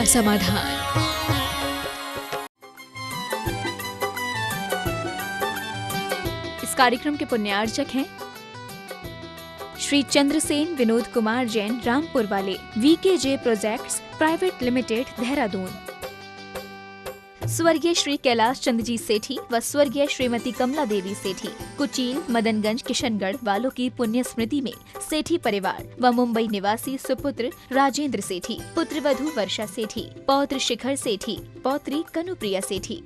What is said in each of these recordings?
समाधान। इस कार्यक्रम के पुण्यार्चक हैं श्री चंद्रसेन विनोद कुमार जैन, रामपुर वाले, VKJ projects private limited, Dehradun. स्वर्गीय श्री कैलाश चंद्र जी सेठी व स्वर्गीय श्रीमती कमला देवी सेठी, कुचील, मदनगंज, किशनगढ़ वालों की पुण्य स्मृति में सेठी परिवार व मुंबई निवासी सुपुत्र राजेंद्र सेठी, पुत्र वधू वर्षा सेठी, पौत्र शिखर सेठी, पौत्री कनुप्रिया सेठी।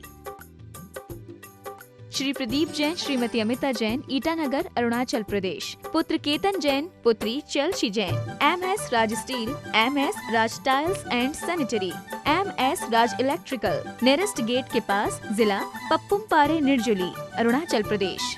श्री प्रदीप जैन, श्रीमती अमिता जैन, ईटानगर, अरुणाचल प्रदेश, पुत्र केतन जैन, पुत्री Chalshi Jain, MS Raj steel, MS Raj tiles and sanitary, MS Raj electrical, nearest gate के पास, जिला पप्पुमपारे, निर्जुली, अरुणाचल प्रदेश।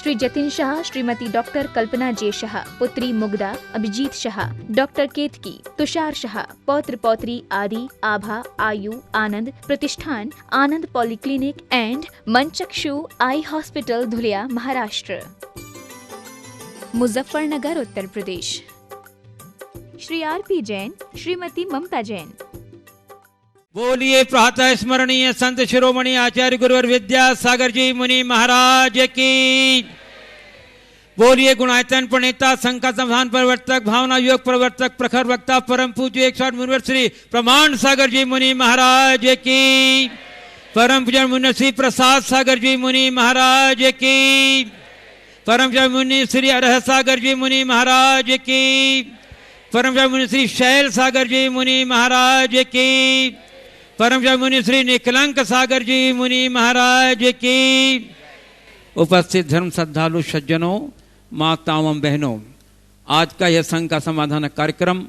श्री जतिन शाह, श्रीमती डॉक्टर कल्पना जे शाह, पुत्री मुग्धा अभिजीत शाह, डॉक्टर केतकी, तुषार शाह, पौत्र पौत्री आदि, आभा, आयु, आनंद प्रतिष्ठान, Anand polyclinic and Manchakshu eye hospital, Dhulia, Maharashtra. Muzaffarnagar, Uttar Pradesh. Shri RP Jain, Shrimati Mamta Jain. बोलिए प्रातः स्मरणीय संत शिरोमणि आचार्य गुरुवर विद्यासागर जी मुनि महाराज की। बोलिए गुणायतन प्रणेता, संका संधान प्रवर्तक, भावना योग प्रवर्तक, प्रखर वक्ता, परम पूज्य 108 मुनिवर श्री प्रमाण सागर जी मुनि महाराज की। परम पूज्य मुनि श्री प्रसाद सागर जी मुनि महाराज की। परम पूज्य मुनि श्री अरह सागर जी मुनि महाराज की। परम पूज्य मुनि श्री शैल सागर जी मुनि महाराज की। परम पूज्य मुनि श्री निकलंक सागर जी मुनि महाराज की। उपस्थित धर्म श्रद्धालु सज्जनों, माताओं एवं बहनों, आज का यह संघ का समाधान कार्यक्रम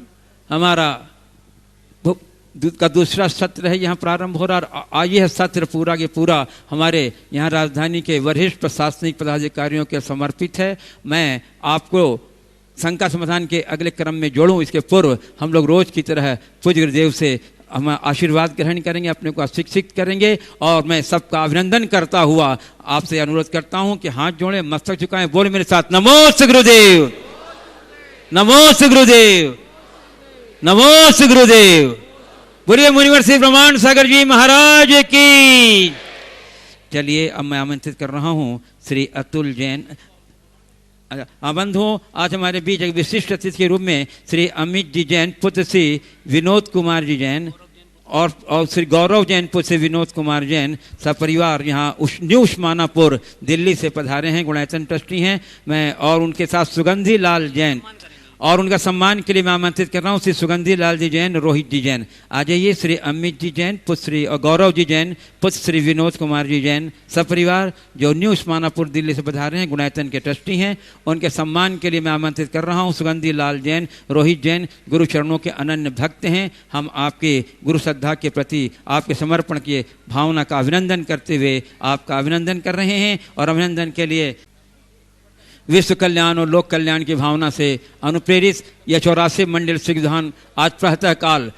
हमारा का दूसरा सत्र है, यहाँ प्रारंभ हो रहा। आज यह सत्र पूरा के पूरा हमारे यहाँ राजधानी के वरिष्ठ प्रशासनिक पदाधिकारियों के समर्पित है। मैं आपको संघ का समाधान के अगले क्रम में जोड़ूं, इसके पूर्व हम लोग रोज की तरह पूज्य गुरुदेव से हम आशीर्वाद ग्रहण करेंगे, अपने को शिक्षित करेंगे। और मैं सबका अभिनंदन करता हुआ आपसे अनुरोध करता हूं कि हाथ जोड़े, मस्तक झुकाएं, बोले मेरे साथ, नमोस्तु गुरुदेव, नमोस्तु गुरुदेव, नमोस्तु गुरुदेव। बोलिए मुनिवर श्री प्रमाण सागर जी महाराज की। चलिए अब मैं आमंत्रित कर रहा हूं श्री अतुल जैन। बंधुओं, आज हमारे बीच एक विशिष्ट अतिथि के रूप में श्री अमित जी जैन, पुत्र श्री विनोद कुमार जी जैन, और श्री गौरव जैन, पुत्र श्री विनोद कुमार जैन, सपरिवार यहाँ न्यू उस्मानापुर दिल्ली से पधारे हैं, गुणायतन ट्रस्टी हैं। मैं और उनके साथ सुगंधी लाल जैन, और उनका सम्मान के लिए मैं आमंत्रित कर रहा हूँ श्री सुगंधी लाल जी जैन, रोहित जी जैन। आ जाइए। श्री अमित जी जैन, पुत्र श्री और गौरव जी जैन, पुत्र श्री विनोद कुमार जी जैन, सपरिवार जो न्यू उस्मानापुर दिल्ली से पधारे हैं, गुणायतन के ट्रस्टी हैं। उनके सम्मान के लिए मैं आमंत्रित कर रहा हूँ सुगंधी लाल जैन, रोहित जैन, गुरु चरणों के अनन्य भक्त हैं। हम आपके गुरु श्रद्धा के प्रति आपके समर्पण की भावना का अभिनंदन करते हुए आपका अभिनंदन कर रहे हैं। और अभिनंदन के लिए विश्व कल्याण और लोक कल्याण की भावना से अनुप्रेरित यह 84 मंडल सिख विधान आज प्रातः काल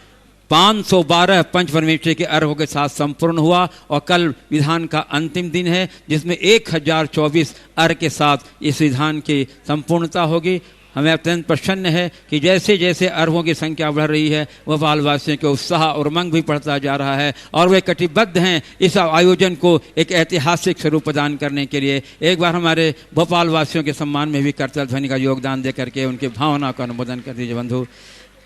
512 पंच परमेश्वर के अर्घों के साथ संपूर्ण हुआ। और कल विधान का अंतिम दिन है, जिसमें 1024 अर्घ के साथ इस विधान की संपूर्णता होगी। हमें अत्यंत प्रसन्न है कि जैसे जैसे अर्घों की संख्या बढ़ रही है, भोपाल वासियों के उत्साह और उमंग भी बढ़ता जा रहा है, और वे कटिबद्ध हैं इस आयोजन को एक ऐतिहासिक स्वरूप प्रदान करने के लिए। एक बार हमारे भोपाल वासियों के सम्मान में भी करतल ध्वनि का योगदान दे करके उनकी भावना का अनुमोदन कर दीजिए बंधु।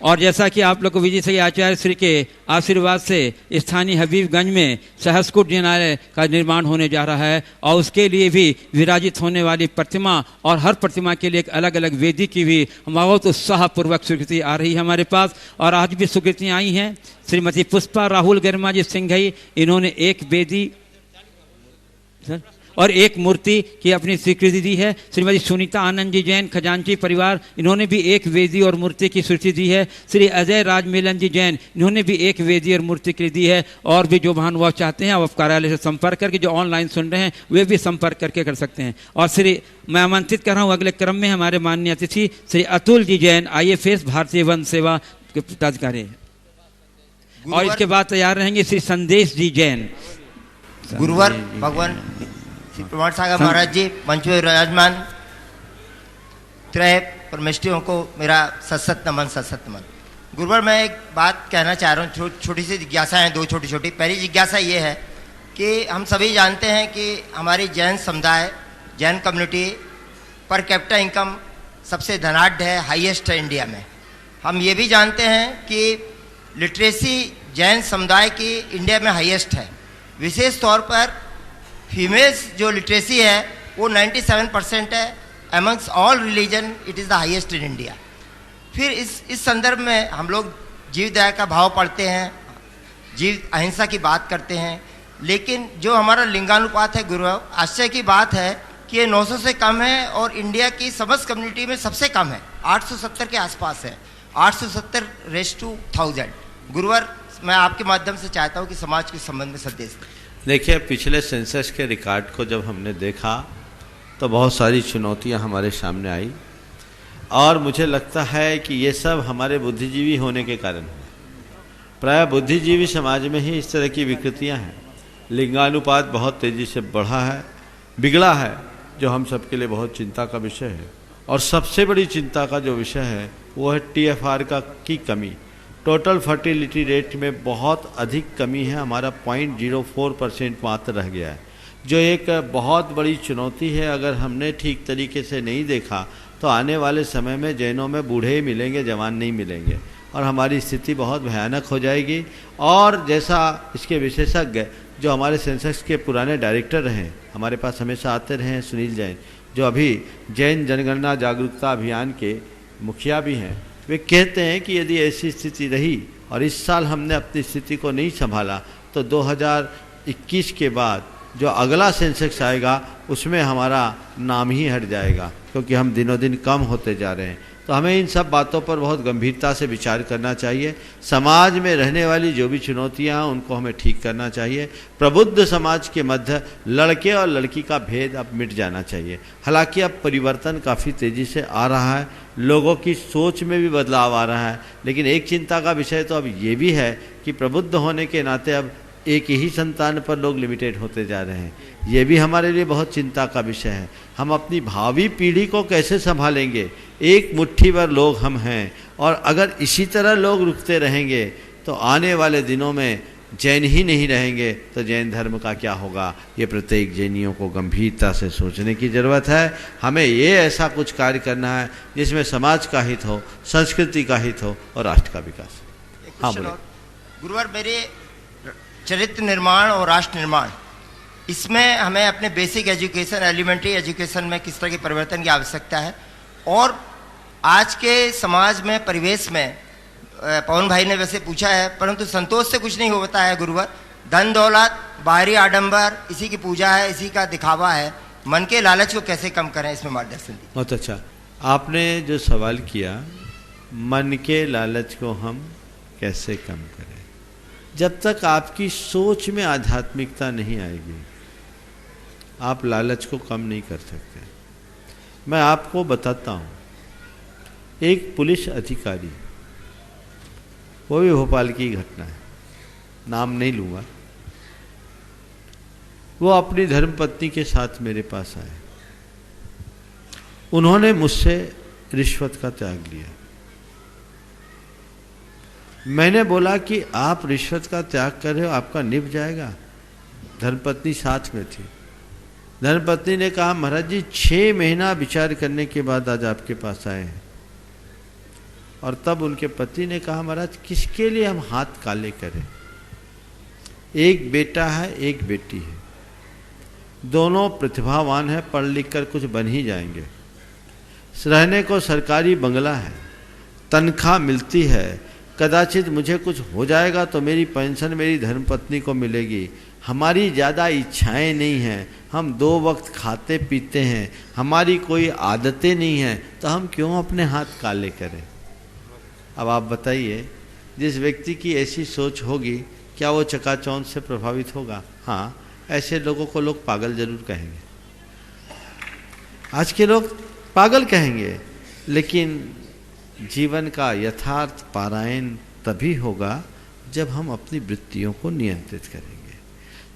और जैसा कि आप लोग को विजय से आचार्य श्री के आशीर्वाद से स्थानीय हबीबगंज में सहस्कुट जिनालय का निर्माण होने जा रहा है, और उसके लिए भी विराजित होने वाली प्रतिमा और हर प्रतिमा के लिए एक अलग अलग वेदी की भी बहुत उत्साहपूर्वक स्वीकृति आ रही है हमारे पास। और आज भी स्वीकृतियाँ आई हैं। श्रीमती पुष्पा राहुल गर्मा जी सिंघई, इन्होंने एक वेदी और एक मूर्ति की अपनी स्वीकृति दी है। श्रीमती सुनीता आनंद जी जैन, खजांची परिवार, इन्होंने भी एक वेदी और मूर्ति की स्वीकृति दी है। श्री अजय राज मिलन जी जैन, इन्होंने भी एक वेदी और मूर्ति की दी है। और भी जो महानुभाव चाहते हैं आप कार्यालय से संपर्क करके, जो ऑनलाइन सुन रहे हैं वे भी संपर्क करके कर सकते हैं। और श्री मैं आमंत्रित कर रहा हूँ अगले क्रम में हमारे माननीय अतिथि श्री अतुल जी जैन, IFS भारतीय वन सेवा के पदाधिकारी, और इसके बाद तैयार रहेंगे श्री संदेश जी जैन। गुरुवर भगवान श्री प्रमाण सागर महाराज जी मंच में विराजमान त्रय परमेष्ठियों को मेरा सत्सत नमन, सत्सत नमन। गुरुवर मैं एक बात कहना चाह रहा हूँ, छोटी सी जिज्ञासा है, दो छोटी छोटी। पहली जिज्ञासा ये है कि हम सभी जानते हैं कि हमारी जैन समुदाय, Jain community per capita income सबसे धनाढ़ है, हाईएस्ट है इंडिया में। हम ये भी जानते हैं कि लिटरेसी जैन समुदाय की इंडिया में हाईएस्ट है। विशेष तौर पर फीमेल्स जो लिटरेसी है वो 97% है। Amongst all religion it is the highest in India. फिर इस संदर्भ में हम लोग जीव दया का भाव पढ़ते हैं, जीव अहिंसा की बात करते हैं, लेकिन जो हमारा लिंगानुपात है गुरु, आश्चर्य की बात है कि ये 900 से कम है और इंडिया की समस्त कम्युनिटी में सबसे कम है, 870 के आसपास है, 870:1000। गुरुवर मैं आपके माध्यम से चाहता हूँ कि समाज के संबंध में संदेश। देखिए, पिछले सेंसस के रिकॉर्ड को जब हमने देखा तो बहुत सारी चुनौतियां हमारे सामने आई और मुझे लगता है कि ये सब हमारे बुद्धिजीवी होने के कारण है। प्रायः बुद्धिजीवी समाज में ही इस तरह की विकृतियां हैं। लिंगानुपात बहुत तेज़ी से बढ़ा है, बिगड़ा है, जो हम सबके लिए बहुत चिंता का विषय है। और सबसे बड़ी चिंता का जो विषय है वो है TFR की कमी। टोटल फर्टिलिटी रेट में बहुत अधिक कमी है, हमारा 0.04% मात्र रह गया है, जो एक बहुत बड़ी चुनौती है। अगर हमने ठीक तरीके से नहीं देखा तो आने वाले समय में जैनों में बूढ़े ही मिलेंगे, जवान नहीं मिलेंगे और हमारी स्थिति बहुत भयानक हो जाएगी। और जैसा इसके विशेषज्ञ जो हमारे सेंसस के पुराने डायरेक्टर रहे, हमारे पास हमेशा आते रहे हैं, सुनील जैन, जो अभी जैन जनगणना जागरूकता अभियान के मुखिया भी हैं, वे कहते हैं कि यदि ऐसी स्थिति रही और इस साल हमने अपनी स्थिति को नहीं संभाला तो 2021 के बाद जो अगला सेंसेक्स आएगा उसमें हमारा नाम ही हट जाएगा, क्योंकि हम दिनों दिन कम होते जा रहे हैं। तो हमें इन सब बातों पर बहुत गंभीरता से विचार करना चाहिए। समाज में रहने वाली जो भी चुनौतियां हैं उनको हमें ठीक करना चाहिए। प्रबुद्ध समाज के मध्य लड़के और लड़की का भेद अब मिट जाना चाहिए। हालांकि अब परिवर्तन काफ़ी तेज़ी से आ रहा है, लोगों की सोच में भी बदलाव आ रहा है, लेकिन एक चिंता का विषय तो अब ये भी है कि प्रबुद्ध होने के नाते अब एक ही संतान पर लोग लिमिटेड होते जा रहे हैं। ये भी हमारे लिए बहुत चिंता का विषय है। हम अपनी भावी पीढ़ी को कैसे संभालेंगे? एक मुट्ठी भर लोग हम हैं और अगर इसी तरह लोग रुकते रहेंगे तो आने वाले दिनों में जैन ही नहीं रहेंगे तो जैन धर्म का क्या होगा? ये प्रत्येक जैनियों को गंभीरता से सोचने की ज़रूरत है। हमें ये ऐसा कुछ कार्य करना है जिसमें समाज का हित हो, संस्कृति का हित हो और राष्ट्र का विकास। हाँ बोले। गुरुवर, मेरे चरित्र निर्माण और राष्ट्र निर्माण, इसमें हमें अपने बेसिक एजुकेशन, एलिमेंट्री एजुकेशन में किस तरह के परिवर्तन की आवश्यकता है। और आज के समाज में, परिवेश में, पवन भाई ने वैसे पूछा है, परंतु संतोष से कुछ नहीं होता है गुरुवर। धन दौलत, बाहरी आडंबर, इसी की पूजा है, इसी का दिखावा है। मन के लालच को कैसे कम करें, इसमें मार्गदर्शन दीजिए। बहुत अच्छा आपने जो सवाल किया, मन के लालच को हम कैसे कम करें। जब तक आपकी सोच में आध्यात्मिकता नहीं आएगी आप लालच को कम नहीं कर सकते। मैं आपको बताता हूँ, एक पुलिस अधिकारी, वो भी भोपाल की घटना है, नाम नहीं लूँगा, वो अपनी धर्मपत्नी के साथ मेरे पास आए। उन्होंने मुझसे रिश्वत का त्याग लिया। मैंने बोला कि आप रिश्वत का त्याग कर रहे हो, आपका निभ जाएगा। धर्मपत्नी साथ में थी। धर्मपत्नी ने कहा, महाराज जी 6 महीना विचार करने के बाद आज आपके पास आए हैं। और तब उनके पति ने कहा, महाराज किसके लिए हम हाथ काले करें? एक बेटा है, एक बेटी है, दोनों प्रतिभावान है, पढ़ लिख कर कुछ बन ही जाएंगे। रहने को सरकारी बंगला है, तनख्वाह मिलती है, कदाचित मुझे कुछ हो जाएगा तो मेरी पेंशन मेरी धर्मपत्नी को मिलेगी। हमारी ज़्यादा इच्छाएं नहीं हैं, हम 2 वक्त खाते पीते हैं, हमारी कोई आदतें नहीं हैं, तो हम क्यों अपने हाथ काले करें? अब आप बताइए, जिस व्यक्ति की ऐसी सोच होगी क्या वो चकाचौंध से प्रभावित होगा? हाँ, ऐसे लोगों को लोग पागल जरूर कहेंगे। आज के लोग पागल कहेंगे, लेकिन जीवन का यथार्थ पारायण तभी होगा जब हम अपनी वृत्तियों को नियंत्रित करेंगे।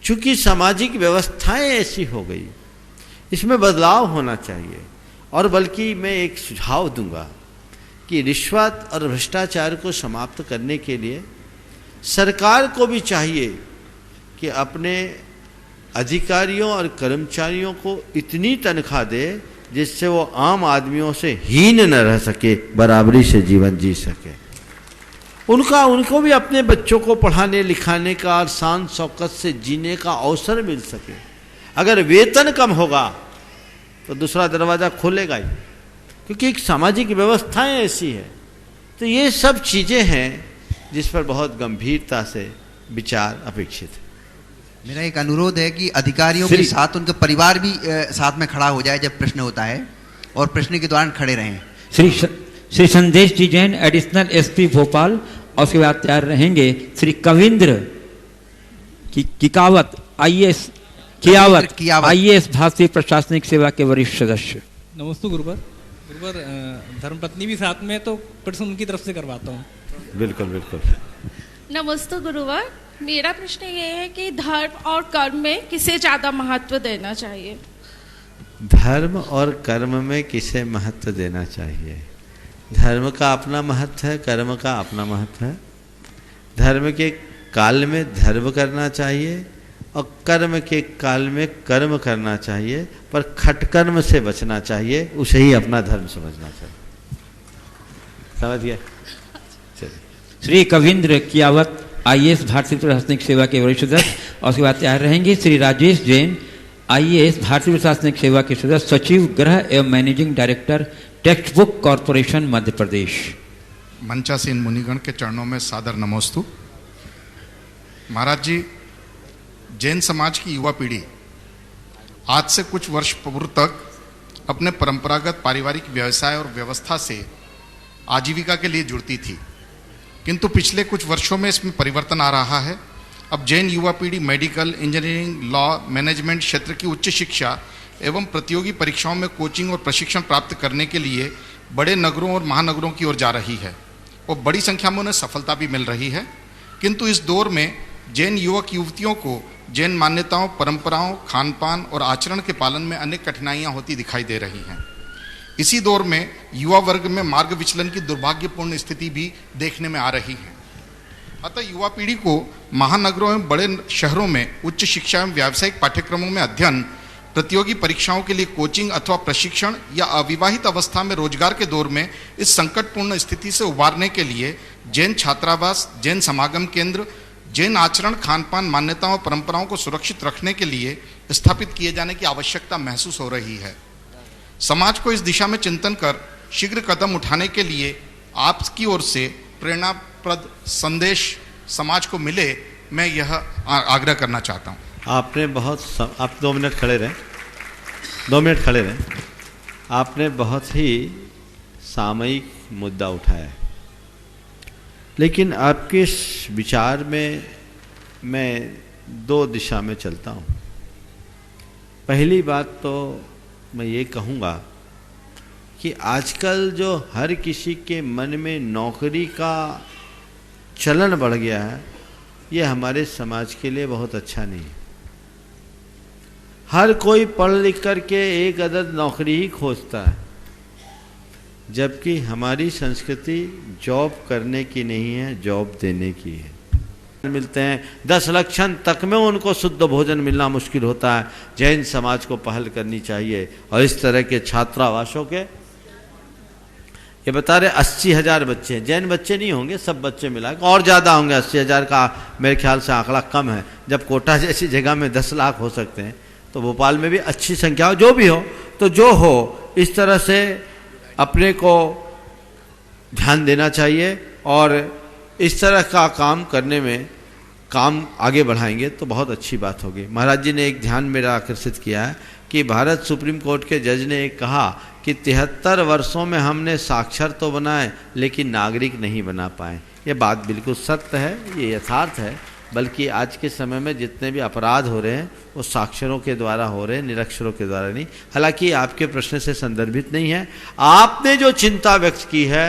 चूंकि सामाजिक व्यवस्थाएं ऐसी हो गई, इसमें बदलाव होना चाहिए। और बल्कि मैं एक सुझाव दूंगा कि रिश्वत और भ्रष्टाचार को समाप्त करने के लिए सरकार को भी चाहिए कि अपने अधिकारियों और कर्मचारियों को इतनी तनख्वाह दे जिससे वो आम आदमियों से हीन न रह सके, बराबरी से जीवन जी सके। उनको भी अपने बच्चों को पढ़ाने लिखाने का और शान शौकत से जीने का अवसर मिल सके। अगर वेतन कम होगा तो दूसरा दरवाज़ा खोलेगा ही, क्योंकि एक सामाजिक व्यवस्थाएं ऐसी है। तो ये सब चीज़ें हैं जिस पर बहुत गंभीरता से विचार अपेक्षित है। मेरा एक अनुरोध है कि अधिकारियों के साथ उनका परिवार भी साथ में खड़ा हो जाए जब प्रश्न होता है, और प्रश्न के दौरान खड़े रहें। श्री संदेश जी जैन एडिशनल एसपी भोपाल, और उसके बाद तैयार रहेंगे श्री कविंद्र कियावत IAS भारतीय प्रशासनिक सेवा के वरिष्ठ सदस्य। नमस्ते गुरुवर। धर्मपत्नी भी साथ में, तो प्रश्न उनकी तरफ से करवाता हूँ। बिल्कुल बिल्कुल। नमस्ते गुरुवर, मेरा प्रश्न ये है कि धर्म और कर्म में किसे ज़्यादा महत्व देना चाहिए? धर्म और कर्म में किसे महत्व देना चाहिए? धर्म का अपना महत्व है, कर्म का अपना महत्व है। धर्म के काल में धर्म करना चाहिए और कर्म के काल में कर्म करना चाहिए, पर खटकर्म से बचना चाहिए, उसे ही अपना धर्म समझना चाहिए। समझ गए? श्री कविंद्र कियावत IAS भारतीय प्रशासनिक सेवा के वरिष्ठ सदस्य, और उसके बाद तैयार रहेंगे श्री राजेश जैन IAS भारतीय प्रशासनिक सेवा के सदस्य, सचिव गृह एवं managing director text book corporation Madhya Pradesh. मंचासीन मुनिगण के चरणों में सादर नमोस्तु। महाराज जी, जैन समाज की युवा पीढ़ी आज से कुछ वर्ष पूर्व तक अपने परंपरागत पारिवारिक व्यवसाय और व्यवस्था से आजीविका के लिए जुड़ती थी, किंतु पिछले कुछ वर्षों में इसमें परिवर्तन आ रहा है। अब जैन युवा पीढ़ी मेडिकल, इंजीनियरिंग, लॉ, मैनेजमेंट क्षेत्र की उच्च शिक्षा एवं प्रतियोगी परीक्षाओं में कोचिंग और प्रशिक्षण प्राप्त करने के लिए बड़े नगरों और महानगरों की ओर जा रही है, और बड़ी संख्या में उन्हें सफलता भी मिल रही है। किंतु इस दौर में जैन युवक युवतियों को जैन मान्यताओं, परंपराओं, खान पान और आचरण के पालन में अनेक कठिनाइयाँ होती दिखाई दे रही हैं। इसी दौर में युवा वर्ग में मार्ग विचलन की दुर्भाग्यपूर्ण स्थिति भी देखने में आ रही है। अतः युवा पीढ़ी को महानगरों एवं बड़े शहरों में उच्च शिक्षा एवं व्यावसायिक पाठ्यक्रमों में अध्ययन, प्रतियोगी परीक्षाओं के लिए कोचिंग अथवा प्रशिक्षण या अविवाहित अवस्था में रोजगार के दौर में इस संकटपूर्ण स्थिति से उबारने के लिए जैन छात्रावास, जैन समागम केंद्र, जैन आचरण, खान पान, मान्यताओं और परंपराओं को सुरक्षित रखने के लिए स्थापित किए जाने की आवश्यकता महसूस हो रही है। समाज को इस दिशा में चिंतन कर शीघ्र कदम उठाने के लिए आपकी ओर से प्रेरणाप्रद संदेश समाज को मिले, मैं यह आग्रह करना चाहता हूँ। आप 2 मिनट खड़े रहें, 2 मिनट खड़े रहें। आपने बहुत ही सामयिक मुद्दा उठाया है, लेकिन आपके इस विचार में मैं 2 दिशा में चलता हूँ। पहली बात तो मैं ये कहूँगा कि आजकल जो हर किसी के मन में नौकरी का चलन बढ़ गया है, ये हमारे समाज के लिए बहुत अच्छा नहीं है। हर कोई पढ़ लिख करके एक अदद नौकरी ही खोजता है, जबकि हमारी संस्कृति जॉब करने की नहीं है, जॉब देने की है। मिलते हैं 10 लक्षण तक में उनको शुद्ध भोजन मिलना मुश्किल होता है। जैन समाज को पहल करनी चाहिए, और इस तरह के छात्रावासों के ये बता रहे 80,000 बच्चे हैं। जैन बच्चे नहीं होंगे, सब बच्चे मिला और ज़्यादा होंगे। 80,000 का मेरे ख्याल से आंकड़ा कम है। जब कोटा जैसी जगह में 10 लाख हो सकते हैं, तो भोपाल में भी अच्छी संख्या हो, जो भी हो, तो जो हो, इस तरह से अपने को ध्यान देना चाहिए। और इस तरह का काम करने में काम आगे बढ़ाएंगे तो बहुत अच्छी बात होगी। महाराज जी ने एक ध्यान मेरा आकर्षित किया है कि भारत सुप्रीम कोर्ट के जज ने एक कहा कि 73 वर्षों में हमने साक्षर तो बनाए, लेकिन नागरिक नहीं बना पाए। ये बात बिल्कुल सत्य है, ये यथार्थ है। बल्कि आज के समय में जितने भी अपराध हो रहे हैं वो साक्षरों के द्वारा हो रहे हैं, निरक्षरों के द्वारा नहीं। हालांकि आपके प्रश्न से संदर्भित नहीं है। आपने जो चिंता व्यक्त की है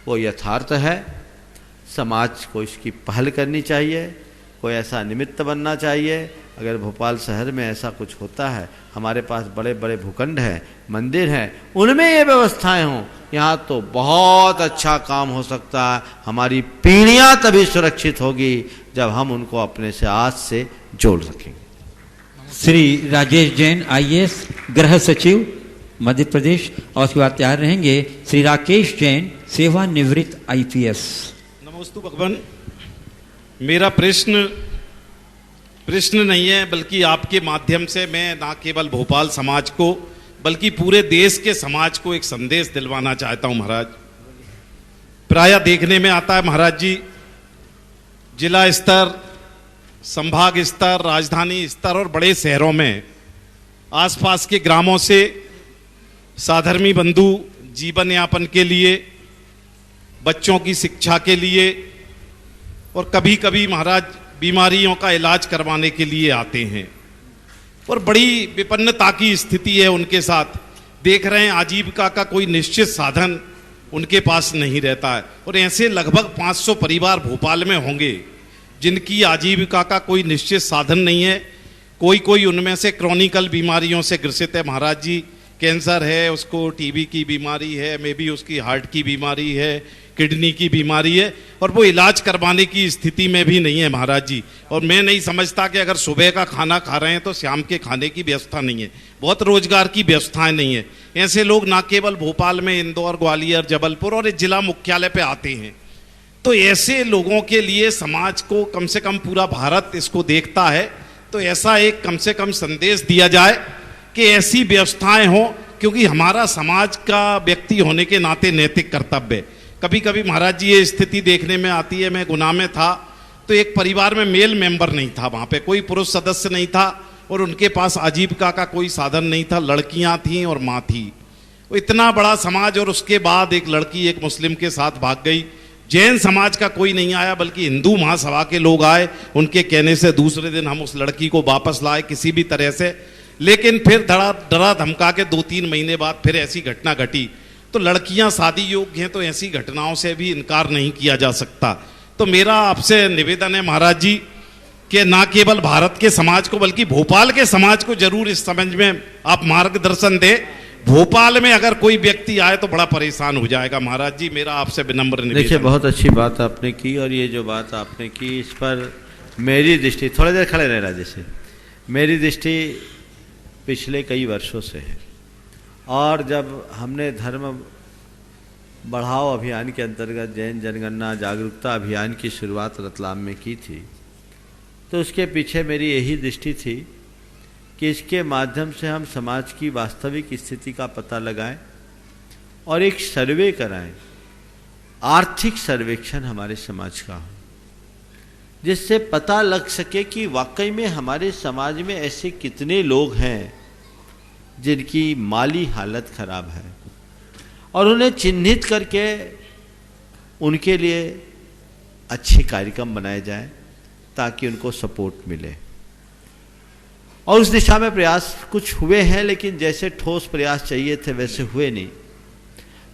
वो यथार्थ है। समाज को इसकी पहल करनी चाहिए। कोई ऐसा निमित्त बनना चाहिए। अगर भोपाल शहर में ऐसा कुछ होता है, हमारे पास बड़े बड़े भूखंड हैं, मंदिर हैं, उनमें ये व्यवस्थाएं हों, यहाँ तो बहुत अच्छा काम हो सकता है। हमारी पीढ़ियाँ तभी सुरक्षित होगी जब हम उनको अपने से आज से जोड़ सकेंगे। श्री राजेश जैन IAS गृह सचिव मध्य प्रदेश, और उसके बाद तैयार रहेंगे श्री राकेश जैन सेवानिवृत्त IPS। नमोस्तु भगवान। मेरा प्रश्न नहीं है, बल्कि आपके माध्यम से मैं ना केवल भोपाल समाज को बल्कि पूरे देश के समाज को एक संदेश दिलवाना चाहता हूं महाराज। प्रायः देखने में आता है महाराज जी, जिला स्तर, संभाग स्तर, राजधानी स्तर और बड़े शहरों में आसपास के ग्रामों से साधर्मी बंधु जीवन यापन के लिए, बच्चों की शिक्षा के लिए और कभी कभी महाराज बीमारियों का इलाज करवाने के लिए आते हैं, और बड़ी विपन्नता की स्थिति है उनके साथ। देख रहे हैं आजीविका का कोई निश्चित साधन उनके पास नहीं रहता है, और ऐसे लगभग 500 परिवार भोपाल में होंगे जिनकी आजीविका का कोई निश्चित साधन नहीं है। कोई उनमें से क्रॉनिकल बीमारियों से ग्रसित है महाराज जी। कैंसर है, उसको टीबी की बीमारी है, मे बी उसकी हार्ट की बीमारी है, किडनी की बीमारी है, और वो इलाज करवाने की स्थिति में भी नहीं है महाराज जी। और मैं नहीं समझता कि अगर सुबह का खाना खा रहे हैं तो शाम के खाने की व्यवस्था नहीं है, बहुत रोजगार की व्यवस्थाएं नहीं है। ऐसे लोग ना केवल भोपाल में, इंदौर, ग्वालियर, जबलपुर और जिला मुख्यालय पे आते हैं। तो ऐसे लोगों के लिए समाज को, कम से कम पूरा भारत इसको देखता है, तो ऐसा एक कम से कम संदेश दिया जाए कि ऐसी व्यवस्थाएं हो, क्योंकि हमारा समाज का व्यक्ति होने के नाते नैतिक कर्तव्य है। कभी कभी महाराज जी ये स्थिति देखने में आती है, मैं गुना में था तो एक परिवार में मेल मेंबर नहीं था, वहाँ पे कोई पुरुष सदस्य नहीं था और उनके पास आजीविका का कोई साधन नहीं था, लड़कियाँ थीं और माँ थी। वो इतना बड़ा समाज, और उसके बाद एक लड़की एक मुस्लिम के साथ भाग गई। जैन समाज का कोई नहीं आया, बल्कि हिंदू महासभा के लोग आए, उनके कहने से दूसरे दिन हम उस लड़की को वापस लाए किसी भी तरह से। लेकिन फिर डरा धमका के 2-3 महीने बाद फिर ऐसी घटना घटी। तो लड़कियां शादी योग्य हैं, तो ऐसी घटनाओं से भी इनकार नहीं किया जा सकता। तो मेरा आपसे निवेदन है महाराज जी कि ना केवल भारत के समाज को बल्कि भोपाल के समाज को जरूर इस समझ में आप मार्गदर्शन दें। भोपाल में अगर कोई व्यक्ति आए तो बड़ा परेशान हो जाएगा महाराज जी, मेरा आपसे विनम्र निवेदन। देखिए, बहुत अच्छी बात आपने की, और ये जो बात आपने की इस पर मेरी दृष्टि, थोड़ी देर खड़े रहे राजेश जी, मेरी दृष्टि पिछले कई वर्षों से है। और जब हमने धर्म बढ़ाओ अभियान के अंतर्गत जैन जनगणना जागरूकता अभियान की शुरुआत रतलाम में की थी, तो उसके पीछे मेरी यही दृष्टि थी कि इसके माध्यम से हम समाज की वास्तविक स्थिति का पता लगाएं और एक सर्वे कराएं, आर्थिक सर्वेक्षण हमारे समाज का हो, जिससे पता लग सके कि वाकई में हमारे समाज में ऐसे कितने लोग हैं जिनकी माली हालत खराब है, और उन्हें चिन्हित करके उनके लिए अच्छे कार्यक्रम बनाए जाएं ताकि उनको सपोर्ट मिले। और उस दिशा में प्रयास कुछ हुए हैं, लेकिन जैसे ठोस प्रयास चाहिए थे वैसे हुए नहीं।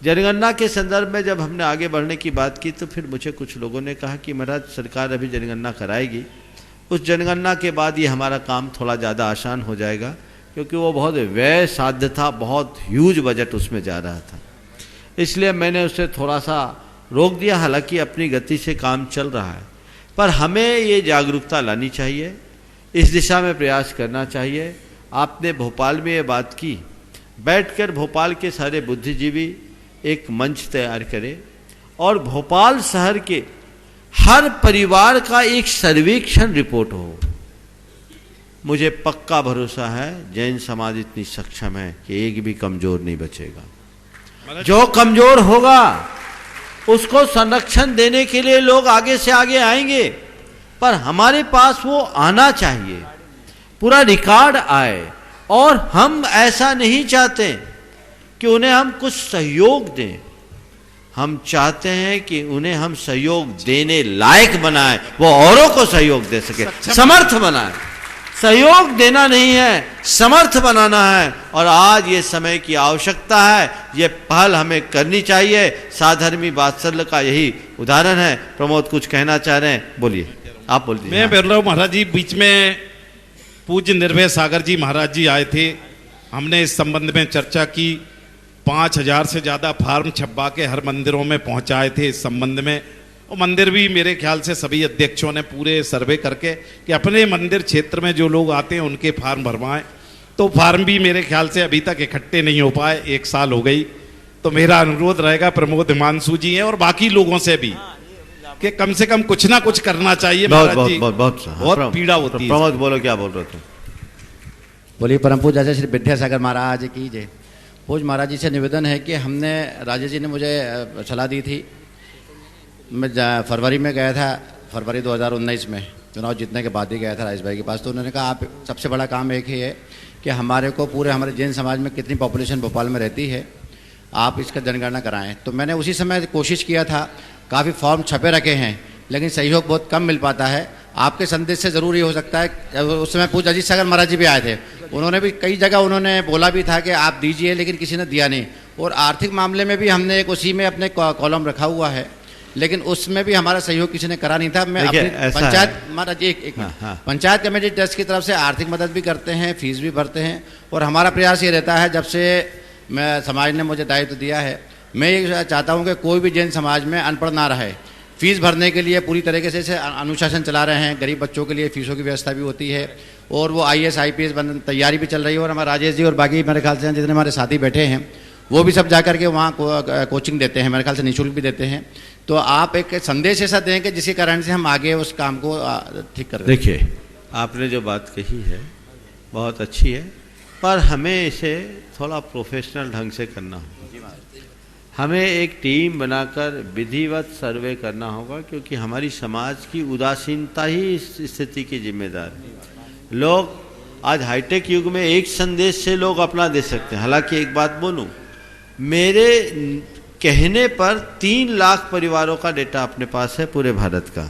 जनगणना के संदर्भ में जब हमने आगे बढ़ने की बात की तो फिर मुझे कुछ लोगों ने कहा कि महाराज सरकार अभी जनगणना कराएगी, उस जनगणना के बाद ये हमारा काम थोड़ा ज़्यादा आसान हो जाएगा, क्योंकि वो बहुत व्यय साध्य था, बहुत ह्यूज बजट उसमें जा रहा था। इसलिए मैंने उसे थोड़ा सा रोक दिया। हालांकि अपनी गति से काम चल रहा है, पर हमें ये जागरूकता लानी चाहिए, इस दिशा में प्रयास करना चाहिए। आपने भोपाल में ये बात की, बैठकर भोपाल के सारे बुद्धिजीवी एक मंच तैयार करें और भोपाल शहर के हर परिवार का एक सर्वेक्षण रिपोर्ट हो। मुझे पक्का भरोसा है जैन समाज इतनी सक्षम है कि एक भी कमजोर नहीं बचेगा। जो कमजोर होगा उसको संरक्षण देने के लिए लोग आगे से आगे आएंगे, पर हमारे पास वो आना चाहिए, पूरा रिकॉर्ड आए। और हम ऐसा नहीं चाहते कि उन्हें हम कुछ सहयोग दें, हम चाहते हैं कि उन्हें हम सहयोग देने लायक बनाएं, वो औरों को सहयोग दे सके, समर्थ बनाएं। सहयोग देना नहीं है, समर्थ बनाना है। और आज ये समय की आवश्यकता है, ये पहल हमें करनी चाहिए। साधर्मी वात्सल्य का यही उदाहरण है। प्रमोद कुछ कहना चाह रहे हैं, बोलिए। आप बोल दीजिए। मैं बोल रहा हूँ महाराज जी, बीच में पूज्य निर्भय सागर जी महाराज जी आए थे, हमने इस संबंध में चर्चा की। 5000 से ज़्यादा फार्म छपवा के हर मंदिरों में पहुंचाए थे इस संबंध में। और मंदिर भी मेरे ख्याल से सभी अध्यक्षों ने पूरे सर्वे करके कि अपने मंदिर क्षेत्र में जो लोग आते हैं उनके फार्म भरवाएं, तो फार्म भी मेरे ख्याल से अभी तक इकट्ठे नहीं हो पाए, 1 साल हो गई। तो मेरा अनुरोध रहेगा प्रमोद हिमांशु जी हैं और बाकी लोगों से भी कि कम से कम कुछ ना कुछ करना चाहिए महाराज जी। बहुत पीड़ा होती है। प्रमोद बोलो, क्या बोल रहे थे? बोलिए परम पूज्य आचार्य श्री विद्यासागर महाराज की जय। पूज्य महाराज जी से निवेदन है कि हमने, राजेश जी ने मुझे सलाह दी थी, मैं फरवरी में गया था, फरवरी 2019 में चुनाव जीतने के बाद ही गया था राजेश भाई के पास। तो उन्होंने कहा आप सबसे बड़ा काम एक ही है कि हमारे को पूरे हमारे जैन समाज में कितनी पॉपुलेशन भोपाल में रहती है, आप इसका जनगणना कराएं। तो मैंने उसी समय कोशिश किया था, काफ़ी फॉर्म छपे रखे हैं, लेकिन सहयोग बहुत कम मिल पाता है। आपके संदेश से ज़रूर ये हो सकता है। उस समय पूज्य अजीत सागर महाराज जी भी आए थे, उन्होंने भी कई जगह उन्होंने बोला भी था कि आप दीजिए, लेकिन किसी ने दिया नहीं। और आर्थिक मामले में भी हमने एक उसी में अपने कॉलम रखा हुआ है, लेकिन उसमें भी हमारा सहयोग किसी ने करा नहीं था। मैं अपनी पंचायत, महाराज जी एक पंचायत कमेटी ट्रस्ट की तरफ से आर्थिक मदद भी करते हैं, फीस भी भरते हैं। और हमारा प्रयास ये रहता है, जब से मैं समाज ने मुझे दायित्व दिया है, मैं ये चाहता हूँ कि कोई भी जैन समाज में अनपढ़ ना रहे। फीस भरने के लिए पूरी तरीके से अनुशासन चला रहे हैं। गरीब बच्चों के लिए फीसों की व्यवस्था भी होती है, और वो IAS IPS तैयारी भी चल रही है। और हमारे राजेश जी और बाकी मेरे ख्याल से जितने हमारे साथी बैठे हैं, वो भी सब जा करके वहाँ कोचिंग देते हैं, मेरे ख्याल से निःशुल्क भी देते हैं। तो आप एक संदेश ऐसा दें कि जिसके कारण से हम आगे उस काम को ठीक कर। देखिए, आपने जो बात कही है बहुत अच्छी है, पर हमें इसे थोड़ा प्रोफेशनल ढंग से करना होगा। हमें एक टीम बनाकर विधिवत सर्वे करना होगा, क्योंकि हमारी समाज की उदासीनता ही इस स्थिति की जिम्मेदार है। लोग आज हाईटेक युग में एक संदेश से लोग अपना दे सकते हैं। हालांकि एक बात बोलूं, मेरे कहने पर 3 लाख परिवारों का डेटा अपने पास है पूरे भारत का,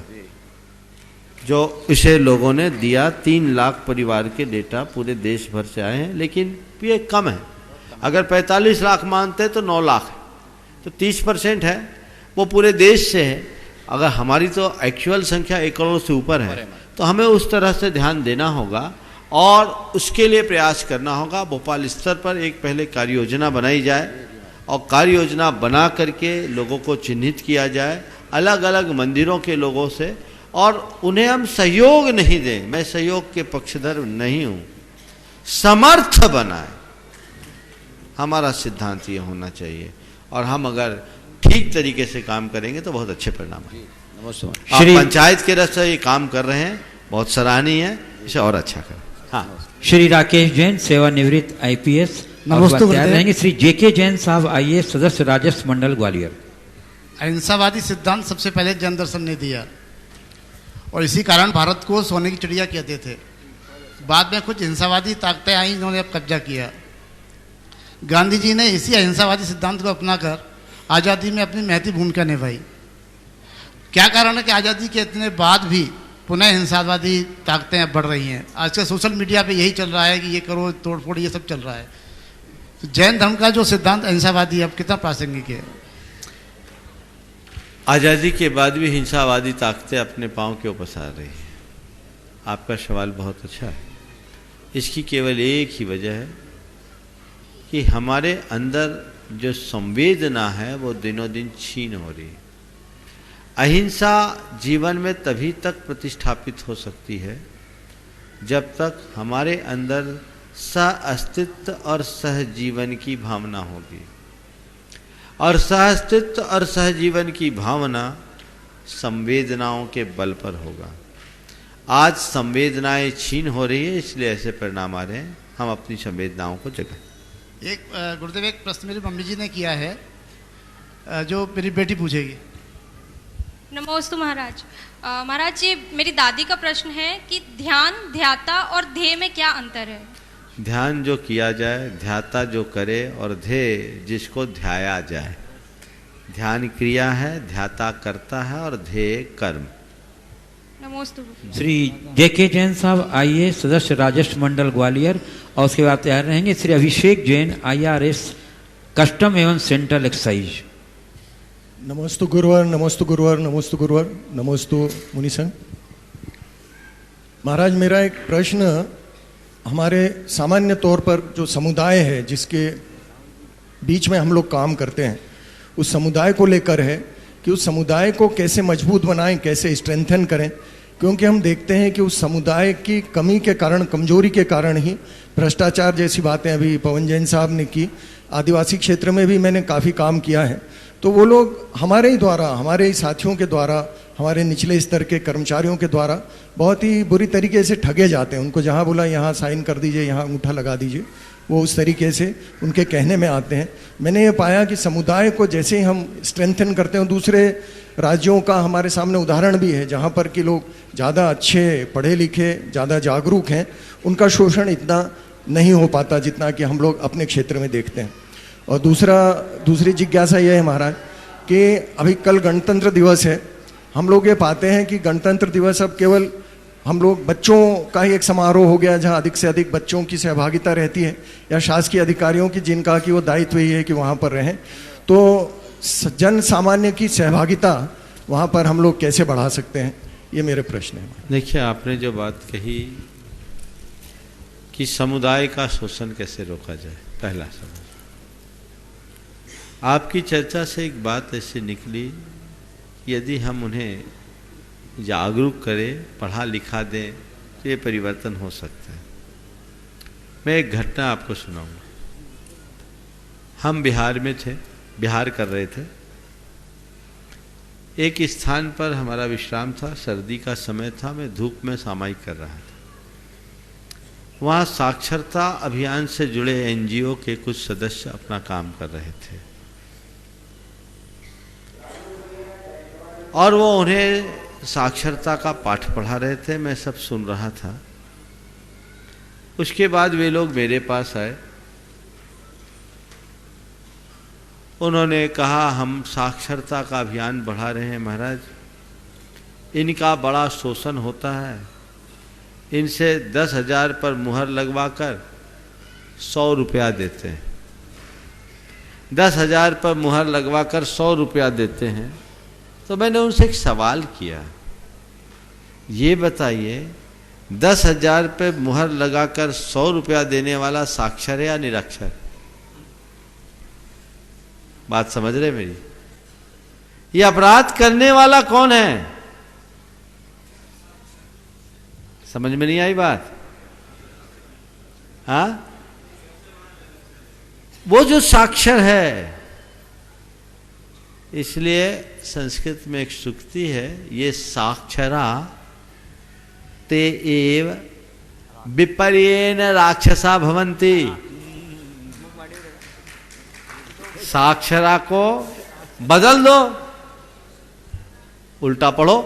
जो इसे लोगों ने दिया। 3 लाख परिवार के डेटा पूरे देश भर से आए हैं, लेकिन ये कम है। अगर 45 लाख मानते तो 9 लाख है, तो 30% है, वो पूरे देश से है। अगर हमारी तो एक्चुअल संख्या 1 करोड़ से ऊपर है, तो हमें उस तरह से ध्यान देना होगा और उसके लिए प्रयास करना होगा। भोपाल स्तर पर एक पहले कार्य योजना बनाई जाए, और कार्य योजना बना करके लोगों को चिन्हित किया जाए अलग अलग मंदिरों के लोगों से, और उन्हें हम सहयोग नहीं दें, मैं सहयोग के पक्षधर नहीं हूँ, समर्थ बनाए। हमारा सिद्धांत ये होना चाहिए, और हम अगर ठीक तरीके से काम करेंगे तो बहुत अच्छे परिणाम हैं। आप पंचायत के रस से ये काम कर रहे हैं, बहुत सराहनीय है, इसे और अच्छा करें। हाँ, श्री राकेश जैन, सेवानिवृत्त IPS। रहेंगे श्री JK जैन साहब, IAS सदस्य राजस्व मंडल ग्वालियर। अहिंसावादी सिद्धांत सबसे पहले जैन दर्शन ने दिया, और इसी कारण भारत को सोने की चिड़िया कहते थे। बाद में कुछ हिंसावादी ताकतें आई, जिन्होंने अब कब्जा किया। गांधी जी ने इसी अहिंसावादी सिद्धांत को अपनाकर आज़ादी में अपनी महती भूमिका निभाई। क्या कारण है कि आज़ादी के इतने बाद भी पुनः हिंसावादी ताकतें अब बढ़ रही हैं? आजकल सोशल मीडिया पे यही चल रहा है कि ये करो, तोड़फोड़, ये सब चल रहा है। तो जैन धर्म का जो सिद्धांत अहिंसावादी अब कितना प्रासंगिक है? आज़ादी के बाद भी हिंसावादी ताकतें अपने पांव के ऊपर पसार रही हैं। आपका सवाल बहुत अच्छा है। इसकी केवल एक ही वजह है कि हमारे अंदर जो संवेदना है वो दिनों दिन क्षीण हो रही है। अहिंसा जीवन में तभी तक प्रतिष्ठापित हो सकती है जब तक हमारे अंदर सह-अस्तित्व और सहजीवन की भावना होगी, और सह-अस्तित्व और सहजीवन की भावना संवेदनाओं के बल पर होगा। आज संवेदनाएं छीन हो रही है, इसलिए ऐसे परिणाम आ रहे हैं। हम अपनी संवेदनाओं को जगाएं। एक गुरुदेव, एक प्रश्न मेरी मम्मी जी ने किया है, जो मेरी बेटी पूछेगी। नमोस्तु महाराज। महाराज जी, मेरी दादी का प्रश्न है कि ध्यान, ध्याता और ध्येय में क्या अंतर है? ध्यान जो किया जाए, ध्याता जो करे, और ध्येय जिसको ध्याया जाए। ध्यान क्रिया है, ध्याता करता है, और ध्येय कर्म। नमोस्तु। श्री JK जैन साहब, IAS सदस्य राजस्व मंडल ग्वालियर। और उसके बाद तैयार रहेंगे श्री अभिषेक जैन, IRS कस्टम एवं सेंट्रल एक्साइज। नमोस्तु गुरुवर, नमोस्तु गुरुवर, नमोस्तु गुरुवर, नमोस्तु मुनि संघ। महाराज, मेरा एक प्रश्न हमारे सामान्य तौर पर जो समुदाय है जिसके बीच में हम लोग काम करते हैं, उस समुदाय को लेकर है कि उस समुदाय को कैसे मजबूत बनाएं, कैसे स्ट्रेंथन करें, क्योंकि हम देखते हैं कि उस समुदाय की कमी के कारण, कमजोरी के कारण ही भ्रष्टाचार जैसी बातें अभी पवन जैन साहब ने की। आदिवासी क्षेत्र में भी मैंने काफ़ी काम किया है, तो वो लोग हमारे ही द्वारा, हमारे ही साथियों के द्वारा, हमारे निचले स्तर के कर्मचारियों के द्वारा बहुत ही बुरी तरीके से ठगे जाते हैं। उनको जहाँ बोला यहाँ साइन कर दीजिए, यहाँ अंगूठा लगा दीजिए, वो उस तरीके से उनके कहने में आते हैं। मैंने ये पाया कि समुदाय को जैसे ही हम स्ट्रेंथन करते हैं, दूसरे राज्यों का हमारे सामने उदाहरण भी है जहाँ पर कि लोग ज़्यादा अच्छे पढ़े लिखे, ज़्यादा जागरूक हैं, उनका शोषण इतना नहीं हो पाता जितना कि हम लोग अपने क्षेत्र में देखते हैं। और दूसरी जिज्ञासा यह है महाराज कि अभी कल गणतंत्र दिवस है। हम लोग ये पाते हैं कि गणतंत्र दिवस अब केवल हम लोग बच्चों का ही एक समारोह हो गया, जहाँ अधिक से अधिक बच्चों की सहभागिता रहती है, या शासकीय अधिकारियों की जिनका कि वो दायित्व ही है कि वहाँ पर रहें। तो जन सामान्य की सहभागिता वहाँ पर हम लोग कैसे बढ़ा सकते हैं, ये मेरे प्रश्न है। देखिए, आपने जो बात कही कि समुदाय का शोषण कैसे रोका जाए, पहला सवाल। आपकी चर्चा से एक बात ऐसी निकली, यदि हम उन्हें जागरूक करें, पढ़ा लिखा दें, तो ये परिवर्तन हो सकता है। मैं एक घटना आपको सुनाऊंगा। हम बिहार में थे, बिहार कर रहे थे। एक स्थान पर हमारा विश्राम था, सर्दी का समय था, मैं धूप में सामायिक कर रहा था। वहाँ साक्षरता अभियान से जुड़े एनजीओ के कुछ सदस्य अपना काम कर रहे थे और वो उन्हें साक्षरता का पाठ पढ़ा रहे थे, मैं सब सुन रहा था। उसके बाद वे लोग मेरे पास आए, उन्होंने कहा हम साक्षरता का अभियान बढ़ा रहे हैं महाराज, इनका बड़ा शोषण होता है, इनसे 10,000 पर मुहर लगवाकर 100 रुपया देते हैं, 10,000 पर मुहर लगवाकर 100 रुपया देते हैं। तो मैंने उनसे एक सवाल किया, ये बताइए 10,000 पे मुहर लगाकर 100 रुपया देने वाला साक्षर है या निरक्षर? बात समझ रहे मेरी? ये अपराध करने वाला कौन है? समझ में नहीं आई बात? हाँ, वो जो साक्षर है। इसलिए संस्कृत में एक सूक्ति है, ये साक्षरा ते एव विपर्येण राक्षसा भवन्ति। साक्षरा को बदल दो, उल्टा पढ़ो,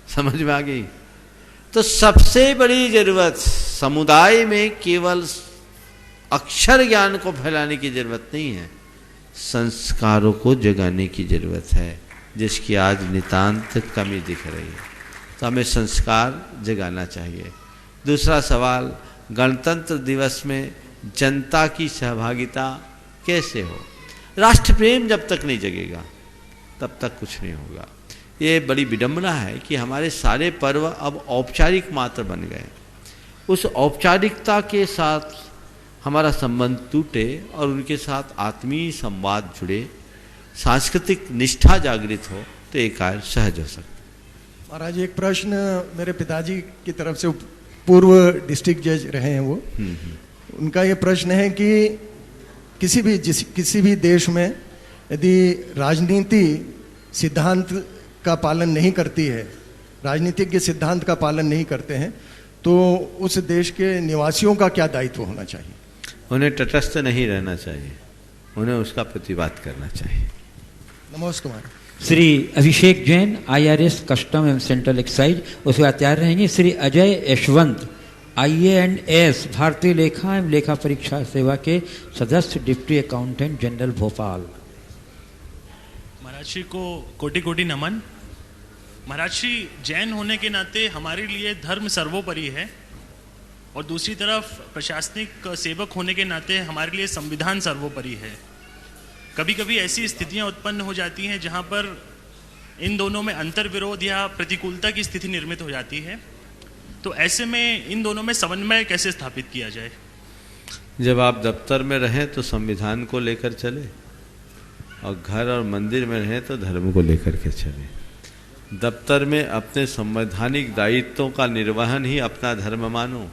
समझ में आ गई? तो सबसे बड़ी जरूरत समुदाय में केवल अक्षर ज्ञान को फैलाने की जरूरत नहीं है, संस्कारों को जगाने की जरूरत है, जिसकी आज नितांत कमी दिख रही है। तो हमें संस्कार जगाना चाहिए। दूसरा सवाल, गणतंत्र दिवस में जनता की सहभागिता कैसे हो? राष्ट्र प्रेम जब तक नहीं जगेगा तब तक कुछ नहीं होगा। ये बड़ी विडंबना है कि हमारे सारे पर्व अब औपचारिक मात्र बन गए। उस औपचारिकता के साथ हमारा संबंध टूटे और उनके साथ आत्मीय संवाद जुड़े, सांस्कृतिक निष्ठा जागृत हो, तो ये कार्य सहज हो सकता है। महाराज, एक प्रश्न मेरे पिताजी की तरफ से, पूर्व डिस्ट्रिक्ट जज रहे हैं वो, उनका ये प्रश्न है कि किसी भी देश में यदि राजनीति सिद्धांत का पालन नहीं करती है, राजनीतिक के सिद्धांत का पालन नहीं करते हैं, तो उस देश के निवासियों का क्या दायित्व होना चाहिए? उन्हें तटस्थ नहीं रहना चाहिए, उन्हें उसका प्रतिवाद करना चाहिए। नमस्कार। श्री अभिषेक जैन, IRS कस्टम एवं सेंट्रल एक्साइज, उसके बाद तैयार रहेंगे श्री अजय यशवंत, IAS भारतीय लेखा एवं लेखा परीक्षा सेवा के सदस्य, डिप्टी अकाउंटेंट जनरल, भोपाल। महाराज श्री को कोटि कोटि नमन। महाराज श्री, जैन होने के नाते हमारे लिए धर्म सर्वोपरि है, और दूसरी तरफ प्रशासनिक सेवक होने के नाते हमारे लिए संविधान सर्वोपरि है। कभी कभी ऐसी स्थितियां उत्पन्न हो जाती हैं जहां पर इन दोनों में अंतर विरोध या प्रतिकूलता की स्थिति निर्मित हो जाती है। तो ऐसे में इन दोनों में समन्वय कैसे स्थापित किया जाए? जब आप दफ्तर में रहें तो संविधान को लेकर चले, और घर और मंदिर में रहें तो धर्म को लेकर के चले। दफ्तर में अपने संवैधानिक दायित्वों का निर्वहन ही अपना धर्म मानो,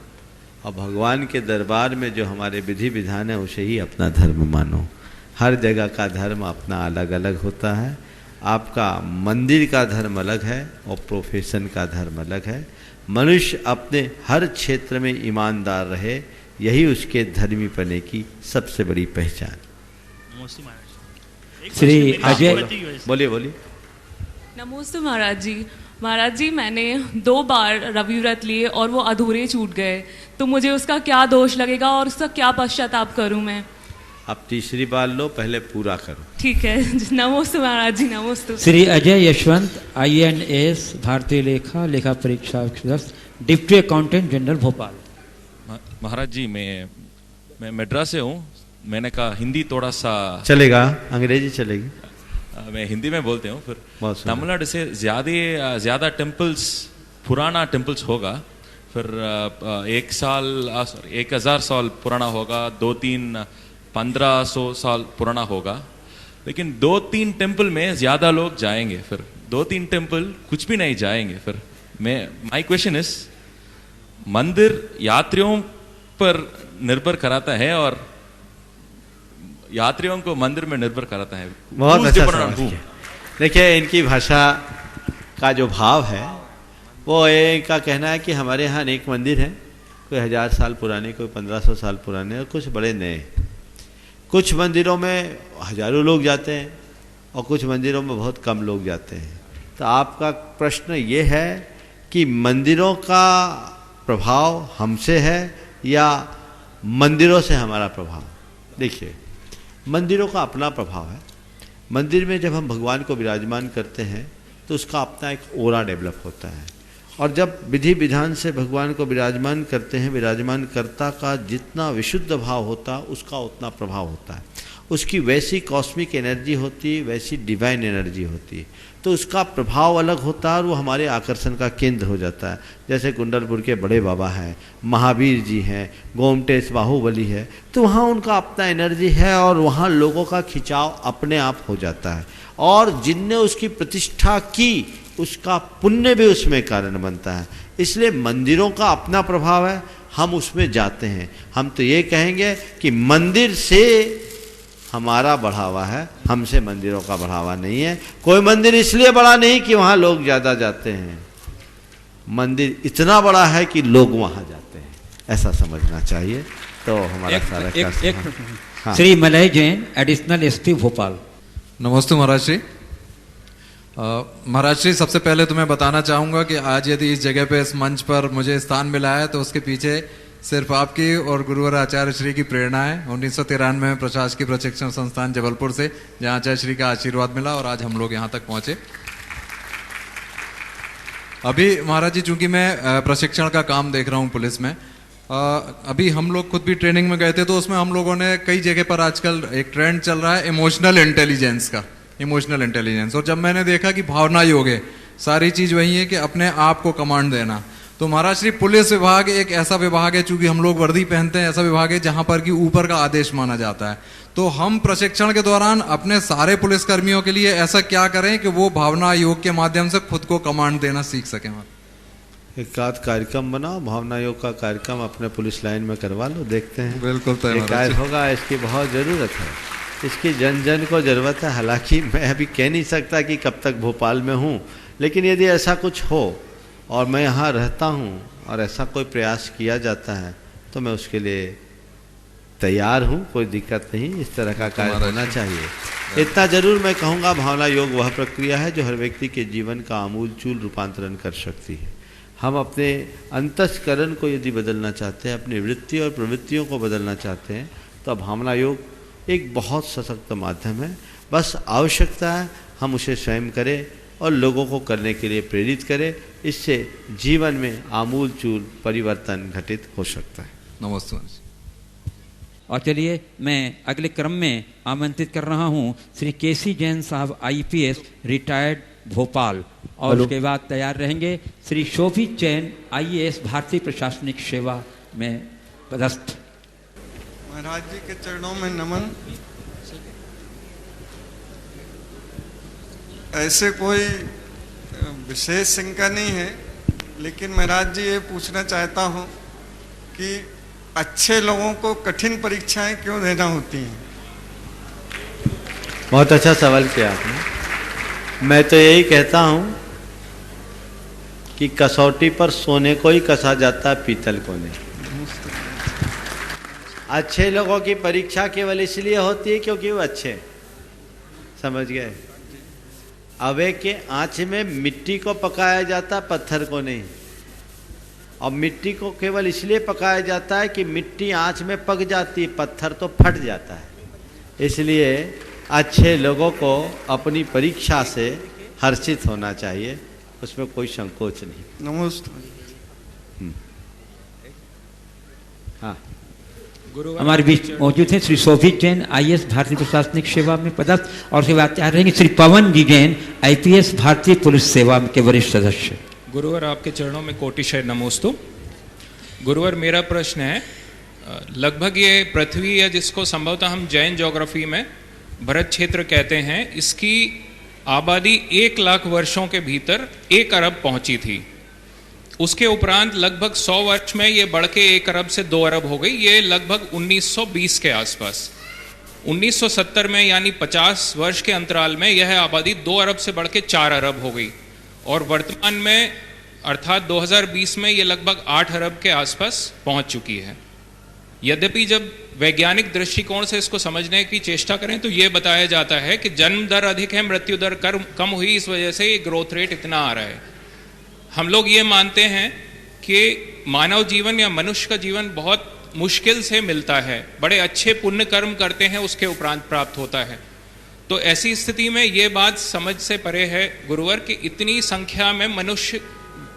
और भगवान के दरबार में जो हमारे विधि विधान है उसे ही अपना धर्म मानो। हर जगह का धर्म अपना अलग अलग होता है। आपका मंदिर का धर्म अलग है और प्रोफेशन का धर्म अलग है। मनुष्य अपने हर क्षेत्र में ईमानदार रहे, यही उसके धर्मी पने की सबसे बड़ी पहचान। श्री अजय, बोलिए बोलिए। नमस्ते महाराज जी। महाराज जी, मैंने 2 बार रवि व्रत लिए और वो अधूरे छूट गए, तो मुझे उसका क्या दोष लगेगा और उसका क्या पश्चाताप करूं मैं? आप तीसरी बार लो, पहले पूरा करो। ठीक है। नमस्ते महाराज जी। नमस्ते। श्री अजय यशवंत, INS, भारतीय लेखा परीक्षा डिप्टी अकाउंटेंट जनरल, भोपाल। महाराज जी, मैं मद्रास से हूँ। मैंने कहा हिंदी थोड़ा सा चलेगा, अंग्रेजी चलेगी? मैं हिंदी में बोलते हूँ। फिर तमिलनाडु से ज़्यादा टेम्पल्स, पुराना टेम्पल्स होगा। फिर 1000 साल पुराना होगा, 1500 साल पुराना होगा। लेकिन 2-3 टेम्पल में ज़्यादा लोग जाएंगे, फिर 2-3 टेम्पल कुछ भी नहीं जाएंगे। फिर माई क्वेश्चन इज, मंदिर यात्रियों पर निर्भर कराता है और यात्रियों को मंदिर में निर्भर कराता है। बहुत अच्छा समझ किया। देखिए, इनकी भाषा का जो भाव है वो इनका कहना है कि हमारे यहाँ अनेक मंदिर हैं, कोई 1000 साल पुराने, कोई 1500 साल पुराने, और कुछ बड़े नए। कुछ मंदिरों में हजारों लोग जाते हैं और कुछ मंदिरों में बहुत कम लोग जाते हैं। तो आपका प्रश्न ये है कि मंदिरों का प्रभाव हमसे है या मंदिरों से हमारा प्रभाव? देखिए, मंदिरों का अपना प्रभाव है। मंदिर में जब हम भगवान को विराजमान करते हैं तो उसका अपना एक ओरा डेवलप होता है, और जब विधि विधान से भगवान को विराजमान करते हैं, विराजमान कर्ता का जितना विशुद्ध भाव होता उसका उतना प्रभाव होता है। उसकी वैसी कॉस्मिक एनर्जी होती, वैसी डिवाइन एनर्जी होती, तो उसका प्रभाव अलग होता है और वो हमारे आकर्षण का केंद्र हो जाता है। जैसे कुंडलपुर के बड़े बाबा हैं, महावीर जी हैं, गोमटेश बाहुबली है, तो वहाँ उनका अपना एनर्जी है और वहाँ लोगों का खिंचाव अपने आप हो जाता है, और जिनने उसकी प्रतिष्ठा की उसका पुण्य भी उसमें कारण बनता है। इसलिए मंदिरों का अपना प्रभाव है, हम उसमें जाते हैं। हम तो ये कहेंगे कि मंदिर से हमारा बढ़ावा है, हमसे मंदिरों का बढ़ावा नहीं है। कोई मंदिर इसलिए बड़ा नहीं कि वहाँ लोग ज़्यादा जाते हैं, मंदिर इतना बड़ा है कि लोग वहाँ जाते हैं, ऐसा समझना चाहिए। तो हमारा सारा Shri Malay Jain, additional SP, Bhopal. नमस्ते महाराज श्री। महाराज श्री, सबसे पहले तो मैं बताना चाहूँगा कि आज यदि इस जगह पे, इस मंच पर मुझे स्थान मिला है तो उसके पीछे सिर्फ आपकी और गुरुवर आचार्य श्री की प्रेरणा है। 1993 में प्रशासकीय प्रशिक्षण संस्थान जबलपुर से, जहाँ आचार्य श्री का आशीर्वाद मिला और आज हम लोग यहाँ तक पहुँचे। अभी महाराज जी, चूंकि मैं प्रशिक्षण का काम देख रहा हूँ पुलिस में, अभी हम लोग खुद भी ट्रेनिंग में गए थे, तो उसमें हम लोगों ने कई जगह पर आजकल एक ट्रेंड चल रहा है इमोशनल इंटेलिजेंस का, इमोशनल इंटेलिजेंस। और जब मैंने देखा कि भावना योग है, सारी चीज वही है कि अपने आप को कमांड देना, तो महाराज श्री पुलिस विभाग एक ऐसा विभाग है, चूंकि हम लोग वर्दी पहनते हैं, ऐसा विभाग है जहां पर कि ऊपर का आदेश माना जाता है। तो हम प्रशिक्षण के दौरान अपने सारे पुलिसकर्मियों के लिए ऐसा क्या करें कि वो भावना योग के माध्यम से खुद को कमांड देना सीख सकें? एक आध कार्यक्रम बनाओ, भावना योग का कार्यक्रम अपने पुलिस लाइन में करवा लो, देखते हैं। बिल्कुल कार्य होगा, इसकी बहुत ज़रूरत है, इसकी जन जन को ज़रूरत है। हालांकि मैं अभी कह नहीं सकता कि कब तक भोपाल में हूँ, लेकिन यदि ऐसा कुछ हो और मैं यहाँ रहता हूँ और ऐसा कोई प्रयास किया जाता है तो मैं उसके लिए तैयार हूँ, कोई दिक्कत नहीं। इस तरह का कार्य होना चाहिए। इतना जरूर मैं कहूँगा, भावना योग वह प्रक्रिया है जो हर व्यक्ति के जीवन का आमूलचूल रूपांतरण कर सकती है। हम अपने अंतस्करण को यदि बदलना चाहते हैं, अपनी वृत्ति और प्रवृत्तियों को बदलना चाहते हैं, तो भावना योग एक बहुत सशक्त माध्यम है। बस आवश्यकता है हम उसे स्वयं करें और लोगों को करने के लिए प्रेरित करें। इससे जीवन में आमूलचूल परिवर्तन घटित हो सकता है। नमस्ते। और चलिए मैं अगले क्रम में आमंत्रित कर रहा हूँ श्री KC जैन साहब, IPS, रिटायर्ड, भोपाल। और उसके बाद तैयार रहेंगे श्री शोभित जैन IAS भारतीय प्रशासनिक सेवा में पदस्थ। महाराज जी के चरणों में नमन। ऐसे कोई विशेष शंका नहीं है, लेकिन महाराज जी ये पूछना चाहता हूँ कि अच्छे लोगों को कठिन परीक्षाएं क्यों देना होती हैं? बहुत अच्छा सवाल किया आपने। मैं तो यही कहता हूँ कि कसौटी पर सोने को ही कसा जाता है, पीतल को नहीं। अच्छे लोगों की परीक्षा केवल इसलिए होती है क्योंकि वो अच्छे, समझ गए। अवे के आँच में मिट्टी को पकाया जाता, पत्थर को नहीं। और मिट्टी को केवल इसलिए पकाया जाता है कि मिट्टी आँच में पक जाती है, पत्थर तो फट जाता है। इसलिए अच्छे लोगों को अपनी परीक्षा से हर्षित होना चाहिए, उसमें कोई संकोच नहीं। नमस्ते। हाँ, हमारे बीच मौजूद हैं श्री शोभित जैन IAS भारतीय प्रशासनिक सेवा में पदस्थ और सेवा तैयार रहेंगे श्री पवन जी जैन IPS भारतीय पुलिस सेवा के वरिष्ठ सदस्य। गुरुवर आपके चरणों में कोटिशय नमोस्तु। गुरुवर मेरा प्रश्न है, लगभग ये पृथ्वी है जिसको संभवतः हम जैन ज्योग्राफी में भरत क्षेत्र कहते हैं, इसकी आबादी 1 लाख वर्षों के भीतर 1 अरब पहुंची थी। उसके उपरांत लगभग 100 वर्ष में ये बढ़ के 1 अरब से 2 अरब हो गई। ये लगभग 1920 के आसपास। 1970 में यानी 50 वर्ष के अंतराल में यह आबादी 2 अरब से बढ़ के 4 अरब हो गई और वर्तमान में अर्थात 2020 में ये लगभग 8 अरब के आसपास पहुंच चुकी है। यद्यपि जब वैज्ञानिक दृष्टिकोण से इसको समझने की चेष्टा करें तो ये बताया जाता है कि जन्म दर अधिक है, मृत्यु दर कम हुई, इस वजह से ये ग्रोथ रेट इतना आ रहा है। हम लोग ये मानते हैं कि मानव जीवन या मनुष्य का जीवन बहुत मुश्किल से मिलता है, बड़े अच्छे पुण्य कर्म करते हैं उसके उपरांत प्राप्त होता है। तो ऐसी स्थिति में ये बात समझ से परे है गुरुवर कि इतनी संख्या में मनुष्य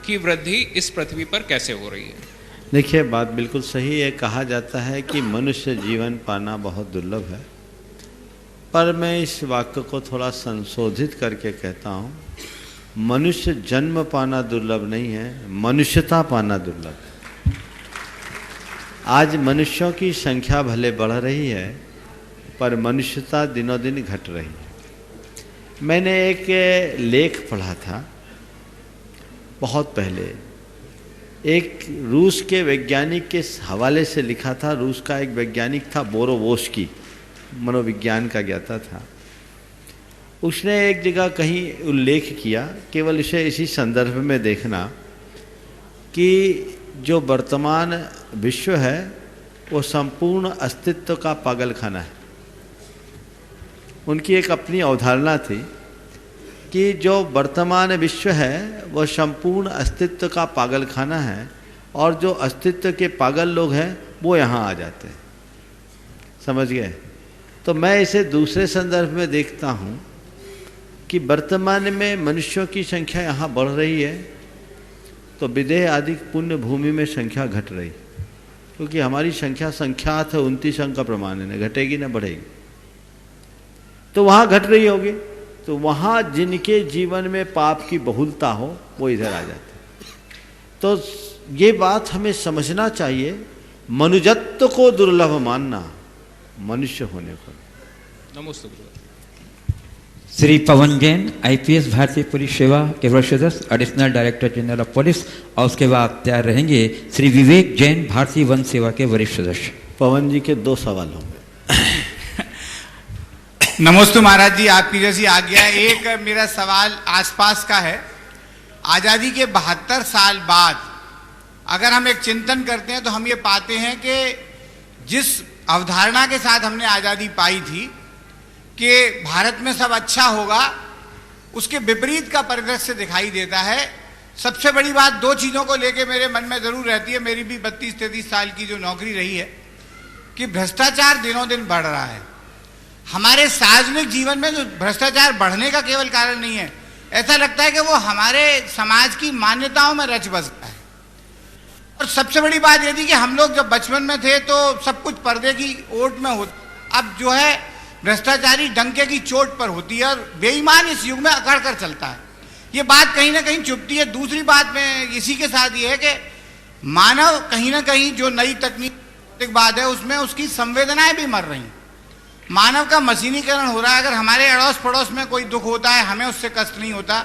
की वृद्धि इस पृथ्वी पर कैसे हो रही है? देखिए, बात बिल्कुल सही है। कहा जाता है कि मनुष्य जीवन पाना बहुत दुर्लभ है, पर मैं इस वाक्य को थोड़ा संशोधित करके कहता हूँ, मनुष्य जन्म पाना दुर्लभ नहीं है, मनुष्यता पाना दुर्लभ है। आज मनुष्यों की संख्या भले बढ़ रही है, पर मनुष्यता दिनों दिन घट रही है। मैंने एक लेख पढ़ा था बहुत पहले, एक रूस के वैज्ञानिक के हवाले से लिखा था। रूस का एक वैज्ञानिक था बोरोवोस्की, मनोविज्ञान का ज्ञाता था। उसने एक जगह कहीं उल्लेख किया, केवल इसे इसी संदर्भ में देखना, कि जो वर्तमान विश्व है वो संपूर्ण अस्तित्व का पागलखाना है। उनकी एक अपनी अवधारणा थी कि जो वर्तमान विश्व है वह संपूर्ण अस्तित्व का पागलखाना है और जो अस्तित्व के पागल लोग हैं वो यहाँ आ जाते हैं। समझ गए? तो मैं इसे दूसरे संदर्भ में देखता हूँ कि वर्तमान में मनुष्यों की संख्या यहाँ बढ़ रही है तो विदेह आदि पुण्य भूमि में संख्या घट रही, क्योंकि हमारी संख्या संख्यात है, 29 अंक का प्रमाण है, न घटेगी न बढ़ेगी। तो वहाँ घट रही होगी, तो वहाँ जिनके जीवन में पाप की बहुलता हो वो इधर आ जाते। तो ये बात हमें समझना चाहिए, मनुजत्व को दुर्लभ मानना मनुष्य होने को। नमस्ते। श्री पवन जैन IPS भारतीय पुलिस सेवा के वरिष्ठ सदस्य, additional director general of police, और उसके बाद तैयार रहेंगे श्री विवेक जैन भारतीय वन सेवा के वरिष्ठ सदस्य। पवन जी के 2 सवाल होंगे। नमस्ते महाराज जी, आपकी जैसी आज्ञा। एक मेरा सवाल आसपास का है। आज़ादी के 72 साल बाद अगर हम एक चिंतन करते हैं तो हम ये पाते हैं कि जिस अवधारणा के साथ हमने आज़ादी पाई थी कि भारत में सब अच्छा होगा, उसके विपरीत का परिदृश्य दिखाई देता है। सबसे बड़ी बात 2 चीज़ों को लेके मेरे मन में ज़रूर रहती है, मेरी भी 32-33 साल की जो नौकरी रही है, कि भ्रष्टाचार दिनों दिन बढ़ रहा है। हमारे सार्वजनिक जीवन में जो भ्रष्टाचार बढ़ने का केवल कारण नहीं है, ऐसा लगता है कि वो हमारे समाज की मान्यताओं में रच बस गया है। और सबसे बड़ी बात यह थी कि हम लोग जब बचपन में थे तो सब कुछ पर्दे की ओट में होता, अब जो है भ्रष्टाचारी डंके की चोट पर होती है और बेईमान इस युग में अकड़ कर चलता है। ये बात कहीं ना कहीं चुभती है। दूसरी बात में इसी के साथ ये है कि मानव कहीं ना कहीं जो नई तकनीक बात है उसमें उसकी संवेदनाएं भी मर रही हैं। मानव का मशीनीकरण हो रहा है। अगर हमारे अड़ोस पड़ोस में कोई दुख होता है हमें उससे कष्ट नहीं होता।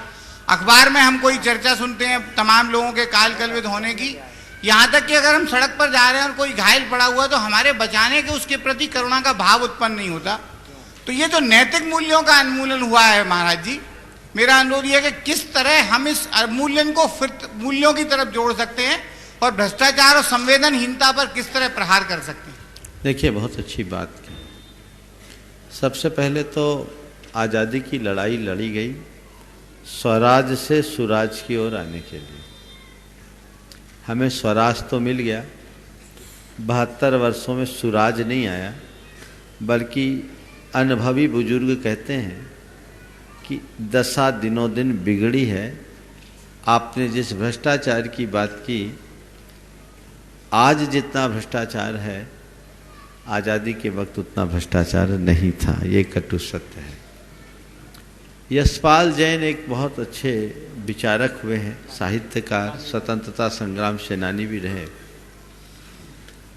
अखबार में हम कोई चर्चा सुनते हैं तमाम लोगों के काल कलविद होने की, यहाँ तक कि अगर हम सड़क पर जा रहे हैं और कोई घायल पड़ा हुआ तो हमारे बचाने के उसके प्रति करुणा का भाव उत्पन्न नहीं होता। तो ये जो नैतिक मूल्यों का उन्मूलन हुआ है महाराज जी, मेरा अनुरोध ये है कि किस तरह हम इस अवमूल्यन को फिर मूल्यों की तरफ जोड़ सकते हैं और भ्रष्टाचार और संवेदनहीनता पर किस तरह प्रहार कर सकते हैं। देखिए, बहुत अच्छी बात की। सबसे पहले तो आज़ादी की लड़ाई लड़ी गई स्वराज से सुराज की ओर आने के लिए। हमें स्वराज तो मिल गया, 72 वर्षों में सुराज नहीं आया, बल्कि अनुभवी बुजुर्ग कहते हैं कि दशा दिनों दिन बिगड़ी है। आपने जिस भ्रष्टाचार की बात की, आज जितना भ्रष्टाचार है आज़ादी के वक्त उतना भ्रष्टाचार नहीं था। ये कटु सत्य है। यशपाल जैन एक बहुत अच्छे विचारक हुए हैं, साहित्यकार, स्वतंत्रता संग्राम सेनानी भी रहे।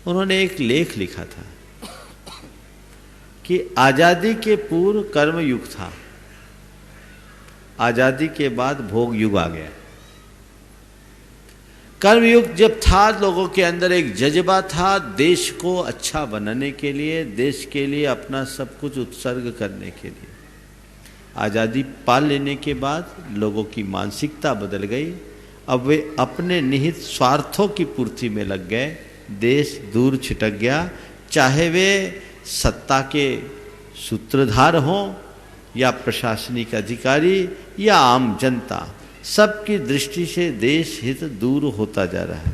उन्होंने एक लेख लिखा था कि आज़ादी के पूर्व कर्म युग था, आज़ादी के बाद भोग युग आ गया। कर्मयुग जब था, लोगों के अंदर एक जज्बा था देश को अच्छा बनाने के लिए, देश के लिए अपना सब कुछ उत्सर्ग करने के लिए। आज़ादी पा लेने के बाद लोगों की मानसिकता बदल गई। अब वे अपने निहित स्वार्थों की पूर्ति में लग गए। देश दूर छिटक गया, चाहे वे सत्ता के सूत्रधार हों या प्रशासनिक अधिकारी या आम जनता, सबकी दृष्टि से देश हित दूर होता जा रहा है।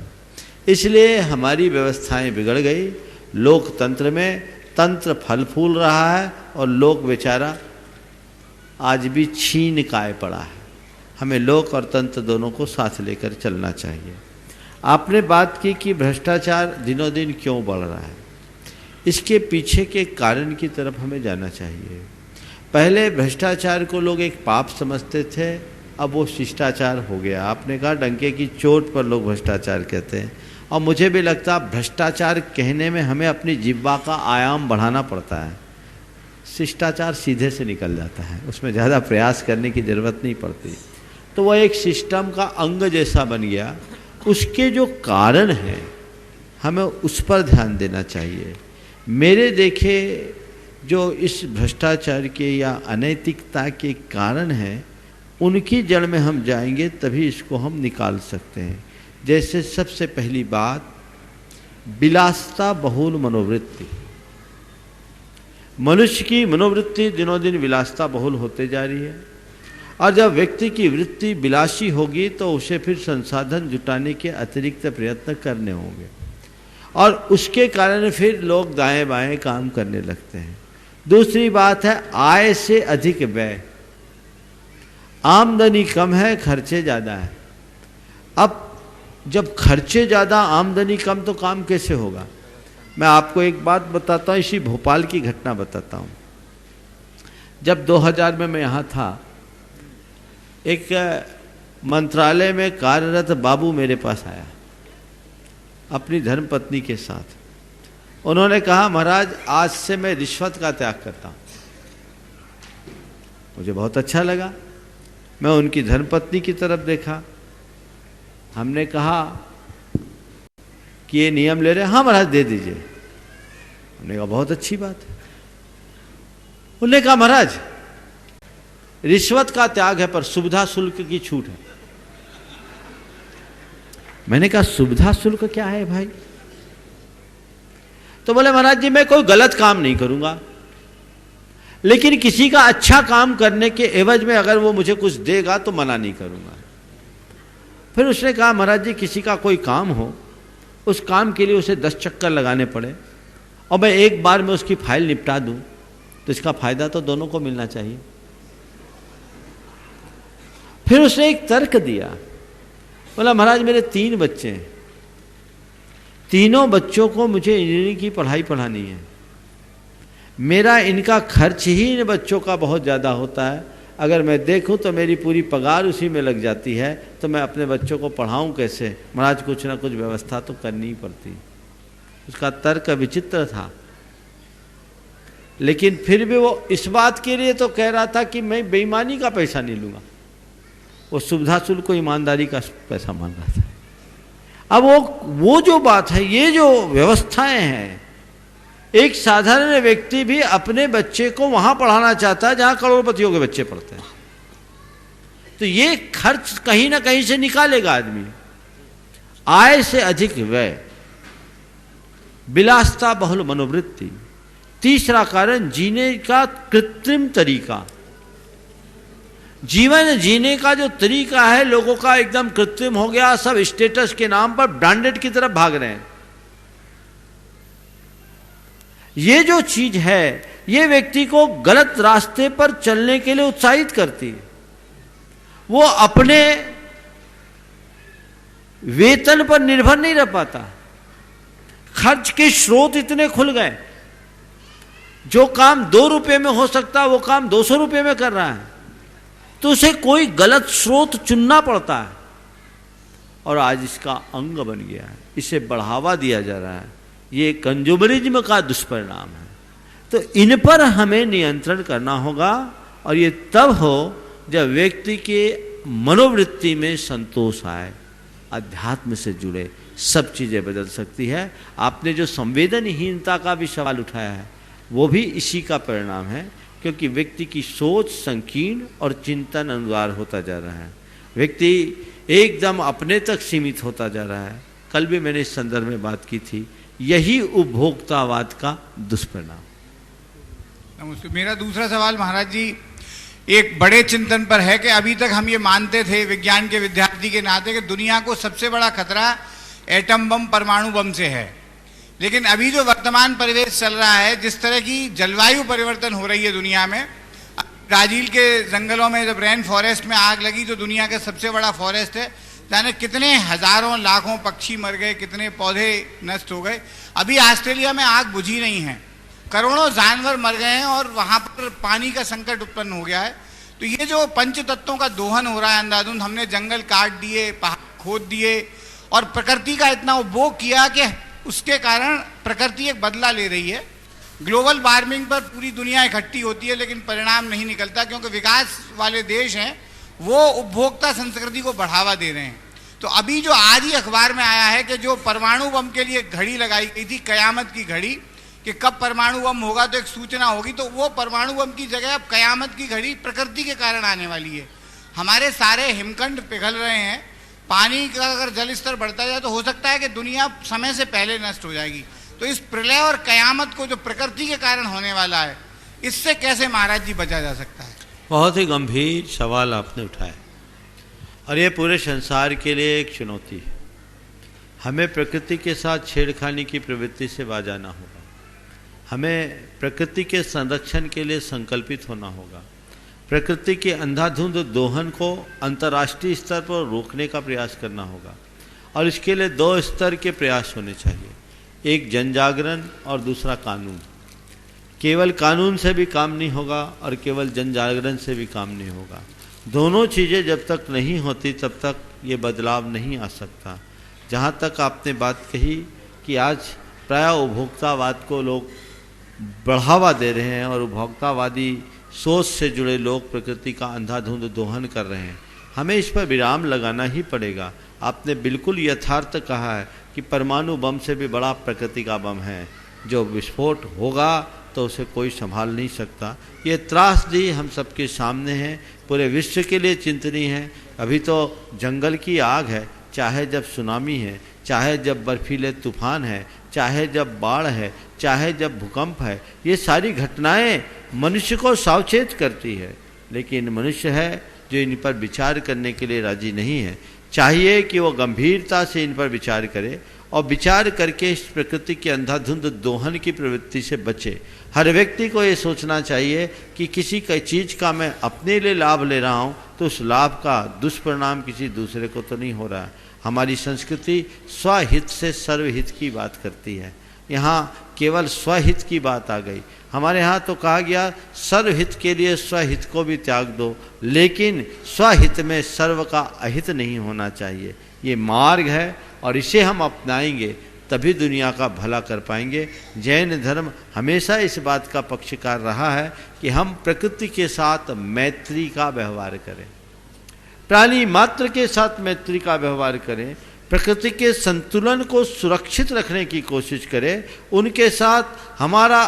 इसलिए हमारी व्यवस्थाएं बिगड़ गई। लोकतंत्र में तंत्र फल फूल रहा है और लोक बेचारा आज भी छीन काय पड़ा है। हमें लोक और तंत्र दोनों को साथ लेकर चलना चाहिए। आपने बात की कि भ्रष्टाचार दिनों दिन क्यों बढ़ रहा है, इसके पीछे के कारण की तरफ हमें जाना चाहिए। पहले भ्रष्टाचार को लोग एक पाप समझते थे, अब वो शिष्टाचार हो गया। आपने कहा डंके की चोट पर लोग भ्रष्टाचार कहते हैं, और मुझे भी लगता है भ्रष्टाचार कहने में हमें अपनी जिह्वा का आयाम बढ़ाना पड़ता है। शिष्टाचार सीधे से निकल जाता है, उसमें ज़्यादा प्रयास करने की ज़रूरत नहीं पड़ती। तो वह एक सिस्टम का अंग जैसा बन गया। उसके जो कारण हैं हमें उस पर ध्यान देना चाहिए। मेरे देखे जो इस भ्रष्टाचार के या अनैतिकता के कारण हैं, उनकी जड़ में हम जाएंगे तभी इसको हम निकाल सकते हैं। जैसे सबसे पहली बात, विलासिता बहुल मनोवृत्ति। मनुष्य की मनोवृत्ति दिनों दिन विलासिता बहुल होते जा रही है, और जब व्यक्ति की वृत्ति विलासी होगी तो उसे फिर संसाधन जुटाने के अतिरिक्त प्रयत्न करने होंगे, और उसके कारण फिर लोग दाएं बाएं काम करने लगते हैं। दूसरी बात है आय से अधिक व्यय। आमदनी कम है, खर्चे ज़्यादा है। अब जब खर्चे ज़्यादा, आमदनी कम, तो काम कैसे होगा? मैं आपको एक बात बताता हूँ, इसी भोपाल की घटना बताता हूँ। जब 2000 में मैं यहाँ था, एक मंत्रालय में कार्यरत बाबू मेरे पास आया अपनी धर्मपत्नी के साथ। उन्होंने कहा महाराज आज से मैं रिश्वत का त्याग करता हूँ। मुझे बहुत अच्छा लगा। मैं उनकी धर्मपत्नी की तरफ देखा। हमने कहा कि ये नियम ले रहे हैं। हाँ महाराज दे दीजिए। हमने कहा बहुत अच्छी बात है। उन्होंने कहा महाराज रिश्वत का त्याग है पर सुविधा शुल्क की छूट है। मैंने कहा सुविधा शुल्क क्या है भाई? तो बोले महाराज जी मैं कोई गलत काम नहीं करूंगा, लेकिन किसी का अच्छा काम करने के एवज में अगर वो मुझे कुछ देगा तो मना नहीं करूंगा। फिर उसने कहा महाराज जी किसी का कोई काम हो, उस काम के लिए उसे 10 चक्कर लगाने पड़े और मैं एक बार में उसकी फाइल निपटा दूं तो इसका फायदा तो दोनों को मिलना चाहिए। फिर उसने एक तर्क दिया, बोला महाराज मेरे 3 बच्चे हैं, तीनों बच्चों को मुझे इंजीनियरिंग की पढ़ाई पढ़ानी है। मेरा इनका खर्च ही इन बच्चों का बहुत ज़्यादा होता है। अगर मैं देखूं तो मेरी पूरी पगार उसी में लग जाती है, तो मैं अपने बच्चों को पढ़ाऊं कैसे? महाराज कुछ ना कुछ व्यवस्था तो करनी ही पड़ती। उसका तर्क विचित्र था, लेकिन फिर भी वो इस बात के लिए तो कह रहा था कि मैं बेईमानी का पैसा नहीं लूंगा। वो सुविधा शुल्क को ईमानदारी का पैसा मान रहा था। अब वो जो बात है, ये जो व्यवस्थाएं हैं, एक साधारण व्यक्ति भी अपने बच्चे को वहां पढ़ाना चाहता है जहां करोड़पतियों के बच्चे पढ़ते हैं, तो ये खर्च कहीं ना कहीं से निकालेगा आदमी। आय से अधिक व्यय, विलासता बहुल मनोवृत्ति। तीसरा कारण जीने का कृत्रिम तरीका। जीवन जीने का जो तरीका है लोगों का एकदम कृत्रिम हो गया। सब स्टेटस के नाम पर ब्रांडेड की तरफ भाग रहे हैं। ये जो चीज है ये व्यक्ति को गलत रास्ते पर चलने के लिए उत्साहित करती है। वो अपने वेतन पर निर्भर नहीं रह पाता। खर्च के स्रोत इतने खुल गए, जो काम 2 रुपए में हो सकता वो काम 200 रुपए में कर रहा है, तो उसे कोई गलत स्रोत चुनना पड़ता है और आज इसका अंग बन गया है, इसे बढ़ावा दिया जा रहा है। ये कंज्यूमरिज्म का दुष्परिणाम है। तो इन पर हमें नियंत्रण करना होगा और ये तब हो जब व्यक्ति के मनोवृत्ति में संतोष आए, अध्यात्म से जुड़े, सब चीजें बदल सकती है। आपने जो संवेदनहीनता का भी सवाल उठाया है वो भी इसी का परिणाम है, क्योंकि व्यक्ति की सोच संकीर्ण और चिंतन अनुसार होता जा रहा है। व्यक्ति एकदम अपने तक सीमित होता जा रहा है। कल भी मैंने इस संदर्भ में बात की थी, यही उपभोक्तावाद का दुष्परिणाम। मेरा दूसरा सवाल महाराज जी एक बड़े चिंतन पर है कि अभी तक हम ये मानते थे विज्ञान के विद्यार्थी के नाते कि दुनिया को सबसे बड़ा खतरा एटम बम, परमाणु बम से है। लेकिन अभी जो वर्तमान परिवेश चल रहा है, जिस तरह की जलवायु परिवर्तन हो रही है दुनिया में, ब्राजील के जंगलों में जब रेन फॉरेस्ट में आग लगी, जो दुनिया का सबसे बड़ा फॉरेस्ट है, जाने कितने हजारों लाखों पक्षी मर गए, कितने पौधे नष्ट हो गए। अभी ऑस्ट्रेलिया में आग बुझी नहीं है, करोड़ों जानवर मर गए हैं और वहां पर पानी का संकट उत्पन्न हो गया है। तो ये जो पंच तत्वों का दोहन हो रहा है अंधाधुंध, हमने जंगल काट दिए, पहाड़ खोद दिए और प्रकृति का इतना उपभोग किया कि उसके कारण प्रकृति एक बदला ले रही है। ग्लोबल वार्मिंग पर पूरी दुनिया इकट्ठी होती है लेकिन परिणाम नहीं निकलता, क्योंकि विकास वाले देश हैं वो उपभोक्ता संस्कृति को बढ़ावा दे रहे हैं। तो अभी जो आज ही अखबार में आया है कि जो परमाणु बम के लिए घड़ी लगाई गई थी, कयामत की घड़ी, कि कब परमाणु बम होगा तो एक सूचना होगी, तो वो परमाणु बम की जगह अब कयामत की घड़ी प्रकृति के कारण आने वाली है। हमारे सारे हिमखंड पिघल रहे हैं, पानी का अगर जल स्तर बढ़ता जाए तो हो सकता है कि दुनिया समय से पहले नष्ट हो जाएगी। तो इस प्रलय और कयामत को जो प्रकृति के कारण होने वाला है, इससे कैसे महाराज जी बचा जा सकता है? बहुत ही गंभीर सवाल आपने उठाया और ये पूरे संसार के लिए एक चुनौती है। हमें प्रकृति के साथ छेड़खानी की प्रवृत्ति से बाज आना होगा। हमें प्रकृति के संरक्षण के लिए संकल्पित होना होगा। प्रकृति के अंधाधुंध दोहन को अंतर्राष्ट्रीय स्तर पर रोकने का प्रयास करना होगा और इसके लिए 2 स्तर के प्रयास होने चाहिए, एक जन जागरण और दूसरा कानून। केवल कानून से भी काम नहीं होगा और केवल जन जागरण से भी काम नहीं होगा। दोनों चीज़ें जब तक नहीं होती तब तक ये बदलाव नहीं आ सकता। जहाँ तक आपने बात कही कि आज प्राय उपभोक्तावाद को लोग बढ़ावा दे रहे हैं और उपभोक्तावादी सोच से जुड़े लोग प्रकृति का अंधाधुंध दोहन कर रहे हैं, हमें इस पर विराम लगाना ही पड़ेगा। आपने बिल्कुल यथार्थ कहा है कि परमाणु बम से भी बड़ा प्रकृति का बम है, जो विस्फोट होगा तो उसे कोई संभाल नहीं सकता। ये त्रासदी हम सबके सामने है, पूरे विश्व के लिए चिंतनीय है। अभी तो जंगल की आग है, चाहे जब सुनामी है, चाहे जब बर्फीले तूफान है, चाहे जब बाढ़ है, चाहे जब भूकंप है, ये सारी घटनाएं मनुष्य को सावचेत करती है। लेकिन मनुष्य है जो इन पर विचार करने के लिए राजी नहीं है। चाहिए कि वो गंभीरता से इन पर विचार करे और विचार करके इस प्रकृति के अंधाधुंध दोहन की प्रवृत्ति से बचे। हर व्यक्ति को ये सोचना चाहिए कि किसी का चीज़ का मैं अपने लिए लाभ ले रहा हूँ तो उस लाभ का दुष्परिणाम किसी दूसरे को तो नहीं हो रहा है। हमारी संस्कृति स्वहित से सर्वहित की बात करती है। यहाँ केवल स्वहित की बात आ गई। हमारे यहाँ तो कहा गया सर्वहित के लिए स्वहित को भी त्याग दो, लेकिन स्वहित में सर्व का अहित नहीं होना चाहिए। ये मार्ग है और इसे हम अपनाएंगे तभी दुनिया का भला कर पाएंगे। जैन धर्म हमेशा इस बात का पक्षकार रहा है कि हम प्रकृति के साथ मैत्री का व्यवहार करें, प्राणी मात्र के साथ मैत्री का व्यवहार करें, प्रकृति के संतुलन को सुरक्षित रखने की कोशिश करें, उनके साथ हमारा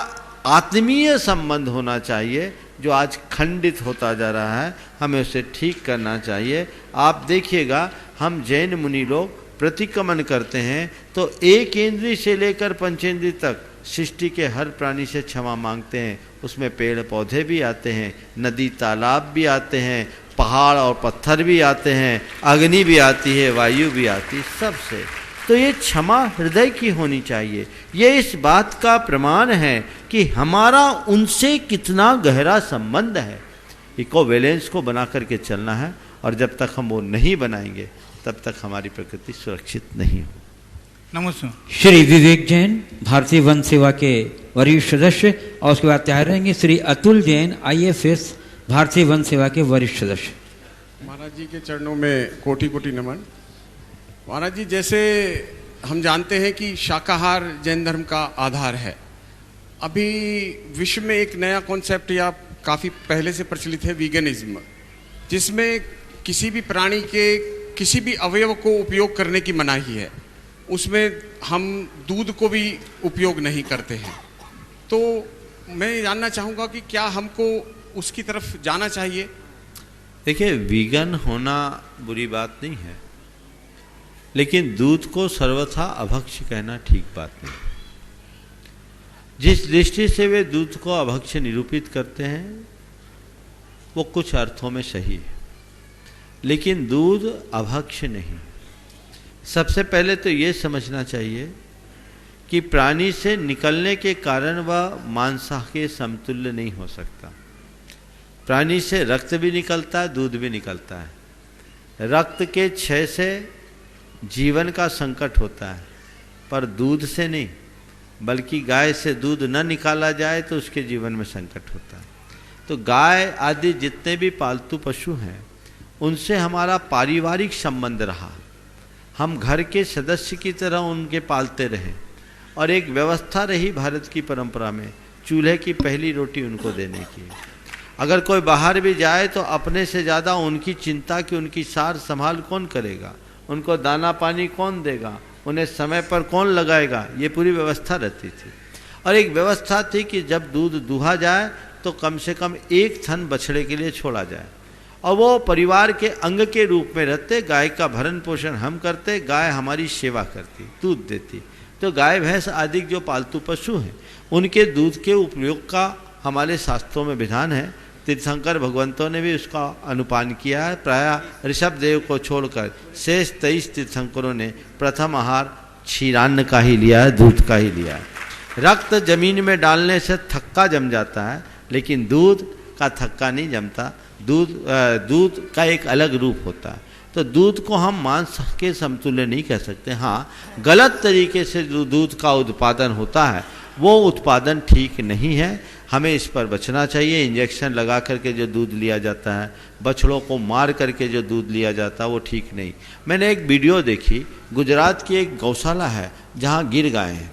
आत्मीय संबंध होना चाहिए जो आज खंडित होता जा रहा है, हमें उसे ठीक करना चाहिए। आप देखिएगा हम जैन मुनि लोग प्रतिक्रमण करते हैं तो एक इंद्रिय से लेकर पंचेंद्रिय तक सृष्टि के हर प्राणी से क्षमा मांगते हैं। उसमें पेड़ पौधे भी आते हैं, नदी तालाब भी आते हैं, पहाड़ और पत्थर भी आते हैं, अग्नि भी आती है, वायु भी आती है, सबसे। तो ये क्षमा हृदय की होनी चाहिए। ये इस बात का प्रमाण है कि हमारा उनसे कितना गहरा संबंध है। इकोवैलेंस को बना करके चलना है और जब तक हम वो नहीं बनाएंगे तब तक हमारी प्रकृति सुरक्षित नहीं हो। नमस्कार। श्री विवेक जैन भारतीय वन सेवा के वरिष्ठ सदस्य, और उसके बाद तैयार रहेंगे श्री अतुल जैन IAFS भारतीय वन सेवा के वरिष्ठ सदस्य। महाराज जी के चरणों में कोटि कोटि नमन। महाराज जी, जैसे हम जानते हैं कि शाकाहार जैन धर्म का आधार है। अभी विश्व में एक नया कॉन्सेप्ट या काफ़ी पहले से प्रचलित है वीगनिज्म, जिसमें किसी भी प्राणी के किसी भी अवयव को उपयोग करने की मनाही है। उसमें हम दूध को भी उपयोग नहीं करते हैं। तो मैं जानना चाहूँगा कि क्या हमको उसकी तरफ जाना चाहिए? देखिए, वीगन होना बुरी बात नहीं है, लेकिन दूध को सर्वथा अभक्ष्य कहना ठीक बात नहीं। जिस दृष्टि से वे दूध को अभक्ष्य निरूपित करते हैं वो कुछ अर्थों में सही है, लेकिन दूध अभक्ष्य नहीं। सबसे पहले तो ये समझना चाहिए कि प्राणी से निकलने के कारण वह मांसाहार के समतुल्य नहीं हो सकता। प्राणी से रक्त भी निकलता है, दूध भी निकलता है। रक्त के क्षय से जीवन का संकट होता है, पर दूध से नहीं। बल्कि गाय से दूध न निकाला जाए तो उसके जीवन में संकट होता है। तो गाय आदि जितने भी पालतू पशु हैं उनसे हमारा पारिवारिक संबंध रहा। हम घर के सदस्य की तरह उनके पालते रहे और एक व्यवस्था रही भारत की परंपरा में चूल्हे की पहली रोटी उनको देने की। अगर कोई बाहर भी जाए तो अपने से ज़्यादा उनकी चिंता कि उनकी सार संभाल कौन करेगा, उनको दाना पानी कौन देगा, उन्हें समय पर कौन लगाएगा, ये पूरी व्यवस्था रहती थी। और एक व्यवस्था थी कि जब दूध दूहा जाए तो कम से कम एक थन बछड़े के लिए छोड़ा जाए और वो परिवार के अंग के रूप में रहते। गाय का भरण पोषण हम करते, गाय हमारी सेवा करती, दूध देती। तो गाय भैंस आदि जो पालतू पशु हैं उनके दूध के उपयोग का हमारे शास्त्रों में विधान है। तीर्थंकर भगवंतों ने भी उसका अनुपान किया है। प्रायः ऋषभ देव को छोड़कर शेष 23 तीर्थंकरों ने प्रथम आहार क्षीरान्न का ही लिया है, दूध का ही लिया है। रक्त जमीन में डालने से थक्का जम जाता है, लेकिन दूध का थक्का नहीं जमता। दूध का एक अलग रूप होता है। तो दूध को हम मांस के समतुल्य नहीं कह सकते। हाँ, गलत तरीके से जो दूध का उत्पादन होता है वो उत्पादन ठीक नहीं है, हमें इस पर बचना चाहिए। इंजेक्शन लगा करके जो दूध लिया जाता है, बछड़ों को मार करके जो दूध लिया जाता है वो ठीक नहीं। मैंने एक वीडियो देखी, गुजरात की एक गौशाला है जहाँ गिर गाय हैं।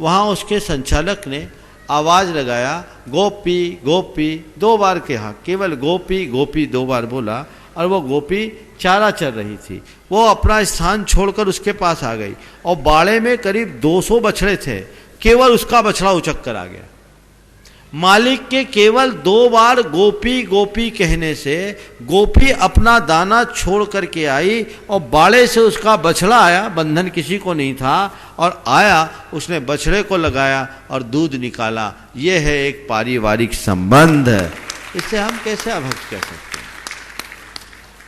वहाँ उसके संचालक ने आवाज़ लगाया, गोपी गोपी 2 बार कहा, केवल गोपी गोपी 2 बार बोला और वो गोपी चारा चर रही थी। वो अपना स्थान छोड़कर उसके पास आ गई और बाड़े में करीब 200 बछड़े थे, केवल उसका बछड़ा उचक कर आ गया। मालिक के केवल 2 बार गोपी गोपी कहने से गोपी अपना दाना छोड़ करके आई और बाड़े से उसका बछड़ा आया, बंधन किसी को नहीं था, और आया, उसने बछड़े को लगाया और दूध निकाला। ये है एक पारिवारिक संबंध। इससे हम कैसे अभक्ष कह सकते हैं?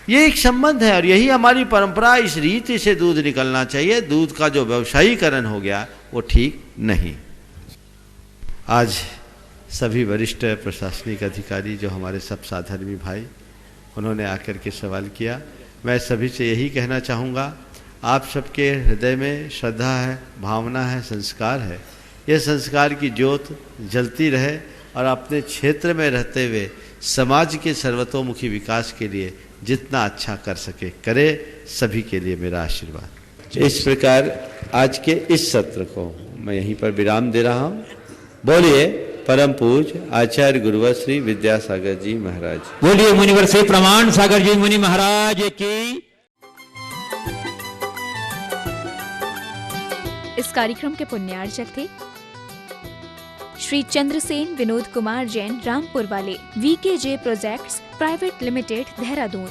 ये एक संबंध है और यही हमारी परंपरा। इस रीति से दूध निकलना चाहिए। दूध का जो व्यवसायीकरण हो गया वो ठीक नहीं। आज सभी वरिष्ठ प्रशासनिक अधिकारी जो हमारे सब साधर्मी भाई, उन्होंने आकर के सवाल किया। मैं सभी से यही कहना चाहूँगा, आप सबके हृदय में श्रद्धा है, भावना है, संस्कार है, यह संस्कार की ज्योत जलती रहे और अपने क्षेत्र में रहते हुए समाज के सर्वतोमुखी विकास के लिए जितना अच्छा कर सके करे। सभी के लिए मेरा आशीर्वाद। इस प्रकार आज के इस सत्र को मैं यहीं पर विराम दे रहा हूँ। बोलिए परम पूज्य आचार्य गुरुवर श्री विद्यासागर जी महाराज। बोलिए मुनिवर श्री प्रमाण सागर जी मुनि महाराज की। इस कार्यक्रम के पुण्यार्चक थे श्री चंद्रसेन विनोद कुमार जैन, रामपुर वाले, VKJ projects private limited, Dehradun.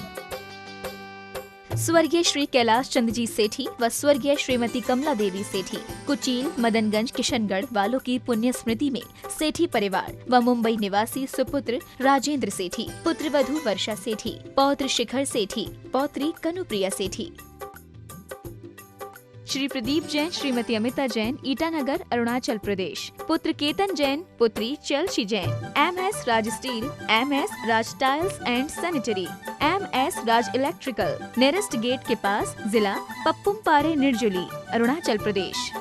स्वर्गीय श्री कैलाश चंद्र जी सेठी व स्वर्गीय श्रीमती कमला देवी सेठी, कुचील, मदनगंज, किशनगढ़ वालों की पुण्य स्मृति में सेठी परिवार व मुंबई निवासी सुपुत्र राजेंद्र सेठी, पुत्र वधू वर्षा सेठी, पौत्र शिखर सेठी, पौत्री कनुप्रिया सेठी। श्री प्रदीप जैन, श्रीमती अमिता जैन, ईटानगर, अरुणाचल प्रदेश, पुत्र केतन जैन, पुत्री Chalshi Jain, MS Raj steel, MS Raj tiles and sanitary, MS Raj electrical, nearest gate के पास, जिला पप्पुमपारे, निर्जुली, अरुणाचल प्रदेश।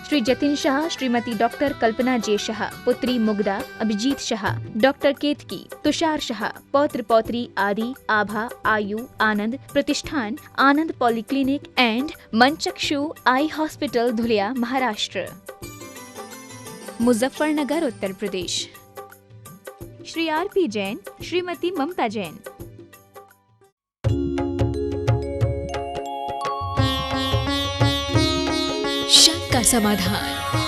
श्री जतिन शाह, श्रीमती डॉक्टर कल्पना जे शाह, पुत्री मुग्धा अभिजीत शाह, डॉक्टर केतकी, तुषार शाह, पौत्र पौत्री आदि, आभा, आयु, आनंद प्रतिष्ठान, Anand polyclinic and Manchakshu eye hospital, Dhulia, Maharashtra. Muzaffarnagar, Uttar Pradesh. Shri RP Jain, Shrimati Mamta Jain. शंका समाधान।